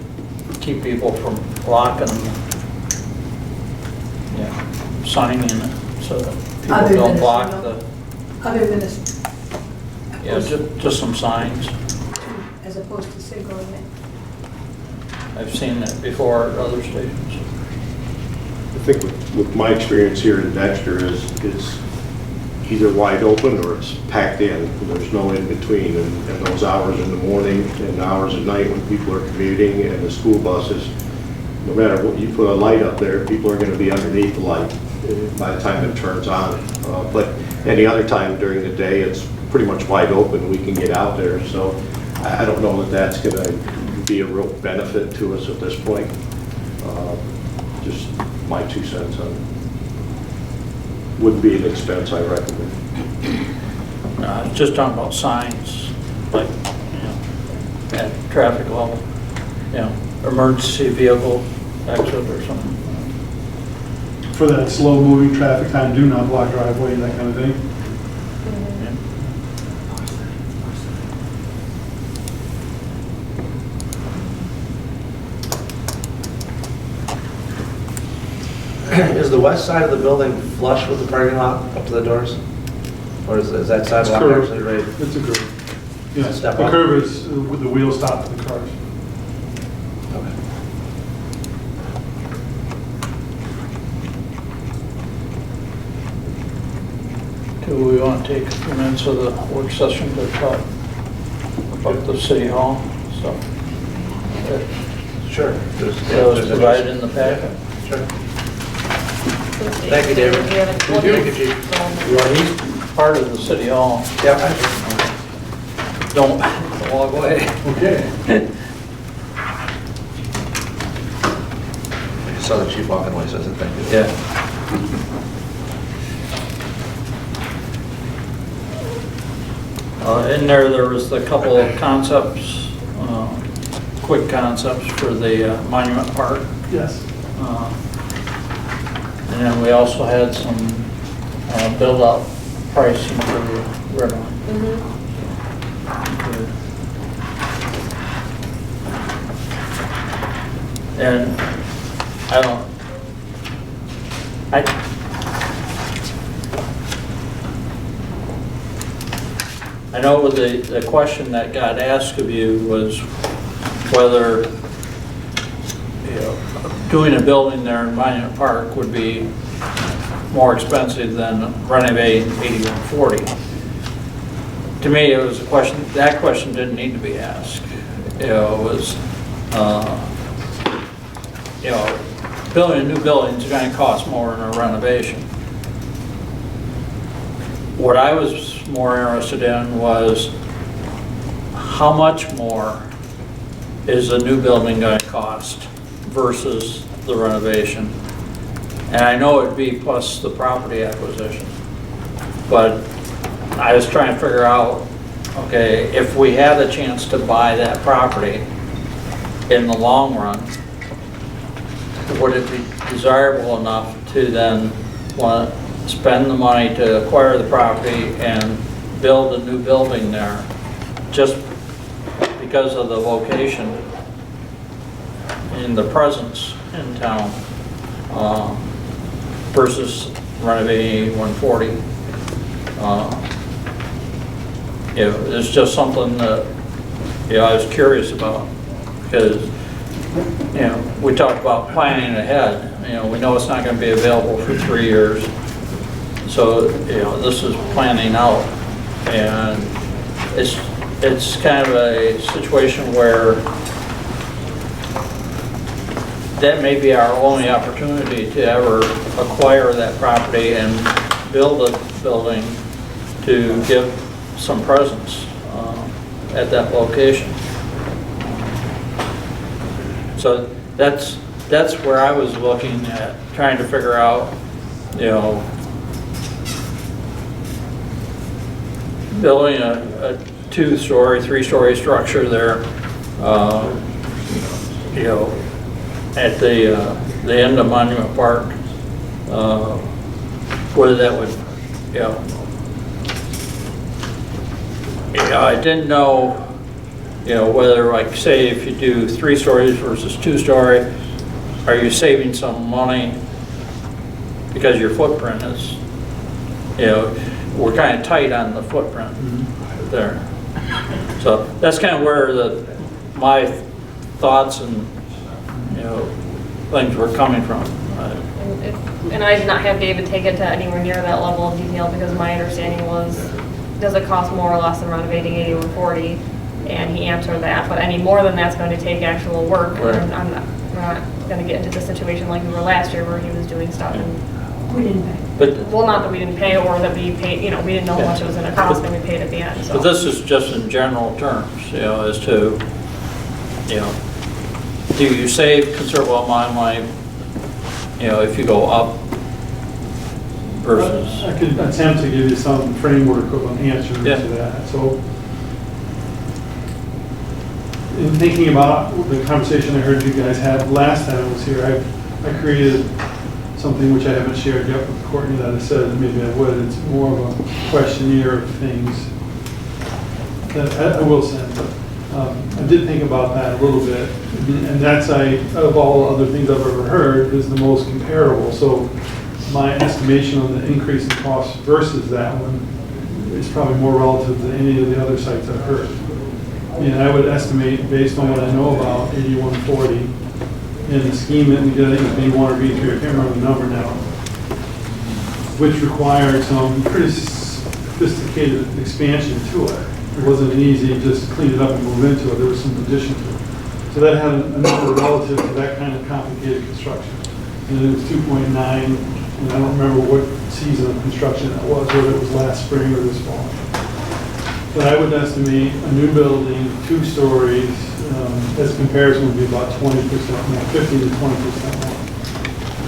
keep people from locking, signing in it, so that people Other than don't a block signal? the, Other than a Yeah, just some signs. As opposed to signaling it. I've seen that before at other stations. I think with my experience here in Dexter is it's either wide open or it's packed in. There's no in between. And those hours in the morning and hours at night when people are commuting and the school buses, no matter what, you put a light up there, people are going to be underneath the light by the time it turns on. But any other time during the day, it's pretty much wide open. We can get out there. So I don't know that that's going to be a real benefit to us at this point. Just my 2 cents on it. Wouldn't be an expense, I recommend. Just talking about signs, like, you know, at traffic level, you know, emergency vehicle exit or something. For that slow-moving traffic time, do not block driveway, that kind of thing. Is the west side of the building flush with the parking lot up to the doors? Or is that sidewalk curved. actually right? It's a curve. Yes, the Step up. curve is with the wheel stop for the cars. Okay. Do we want to take a few minutes of the work session to talk about the city hall stuff? Sure. That was provided in the packet. Sure. Thank you, David. Thank Thank you, Chief. Well, he's part of the city hall. Yep. Don't walk away. Okay. I saw the chief walking away, so I said thank you. Yeah. In there was a couple of concepts, quick concepts for the Monument Park. Yes. And then we also had some build-out pricing for the river. And I know with the question that got asked of you was whether, you know, doing a building there in Monument Park would be more expensive than renovating 8140. To me, it was a question, that question didn't need to be asked. You know, it was, you know, building a new building is going to cost more than a renovation. What I was more interested in was how much more is a new building going to cost versus the renovation. And I know it'd be plus the property acquisition, but I was trying to figure out, okay, if we had a chance to buy that property in the long run, would it be desirable enough to then want to spend the money to acquire the property and build a new building there just because of the location and the presence in town versus renovating 140. You know, it's just something that, you know, I was curious about because, you know, we talked about planning ahead. You know, we know it's not going to be available for 3 years. So, you know, this is planning out. And it's kind of a situation where that may be our only opportunity to ever acquire that property and build a building to give some presence at that location. So that's where I was looking at, trying to figure out, you know, building a 2-story, 3-story structure there, you know, at the end of Monument Park, whether that would, you know, I didn't know, you know, whether, like, say, if you do 3 stories versus 2-story, are you saving some money because your footprint is, you know, we're kind of tight on the footprint. there. So that's kind of where my thoughts and, you know, things were coming from. And I did not have David take it to anywhere near that level of detail because my understanding was, does it cost more or less than renovating 8140? And he answered that, but any more than that's going to take actual work. Right. And we're not going to get into the situation like we were last year where he was doing stuff and, We didn't pay. But, well, not that we didn't pay or that we paid, you know, we didn't know how much it was going to cost and we paid at the end, so. but this is just in general terms, you know, as to, you know, do you save considerable amount of money, you know, if you go up versus? I could attempt to give you some framework of an answer Yeah. to that. So, in thinking about the conversation I heard you guys have last time I was here, I created something which I haven't shared yet with Courtney that I said maybe I would. It's more of a questionnaire of things that I will send. But I did think about that a little bit, and that's, of all other things I've ever heard, is the most comparable. So my estimation on the increase in cost versus that one is probably more relative than any of the other sites I've heard. And I would estimate, based on what I know about 8140, and the scheme that we did, I think it was B1 or B3, I can't remember the number now, which required some pretty sophisticated expansion to it. It wasn't an easy, just clean it up and move into it. There was some addition to it. So that had a number relative to that kind of complicated construction. And it was 2.9, and I don't remember what season of construction that was, whether it was last spring or this fall. But I would estimate a new building, 2 stories, as comparison would be about 20% more, 15 to 20% more.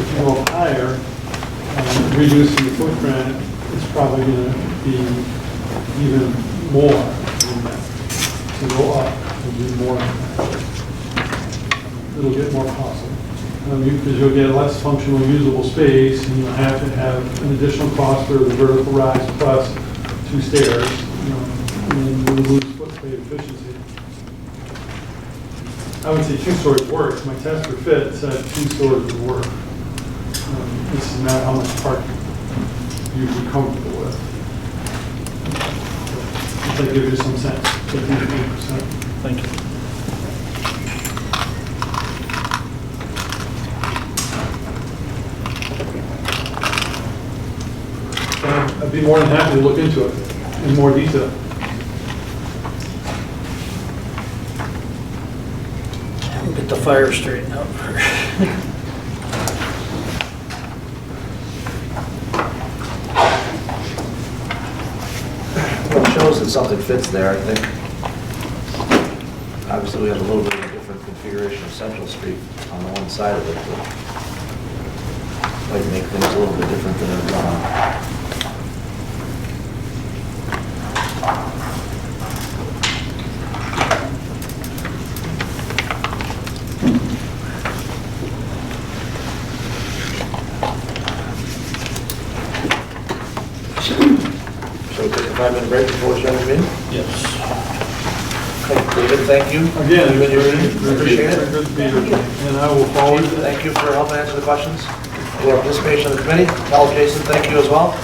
If you go up higher, reducing the footprint, it's probably going to be even more than that. To go up will be more than that. It'll get more costly. Because you'll get less functional usable space, and you'll have to have an additional cost for the vertical rise plus 2 stairs, and we'll lose footplate efficiency. I would say 2 stories works. My test for fit said 2 stories would work. This is not how much parking you'd be comfortable with. If that gives you some sense, 15 to 20%. Thank you. I'd be more than happy to look into it in more detail. We'll get the fire straightened out first. Well, it shows that something fits there, I think. Obviously, we have a little bit of a different configuration of Central Street on the one side of it, but might make things a little bit different than it's So we take a 5-minute break before we start the meeting? Yes. Okay, David, thank you. Again, You and your team. Appreciate very it. good to be here, and I will forward Chief, it. thank you for helping answer the questions. For your participation in the committee. Tell Jason thank you as well.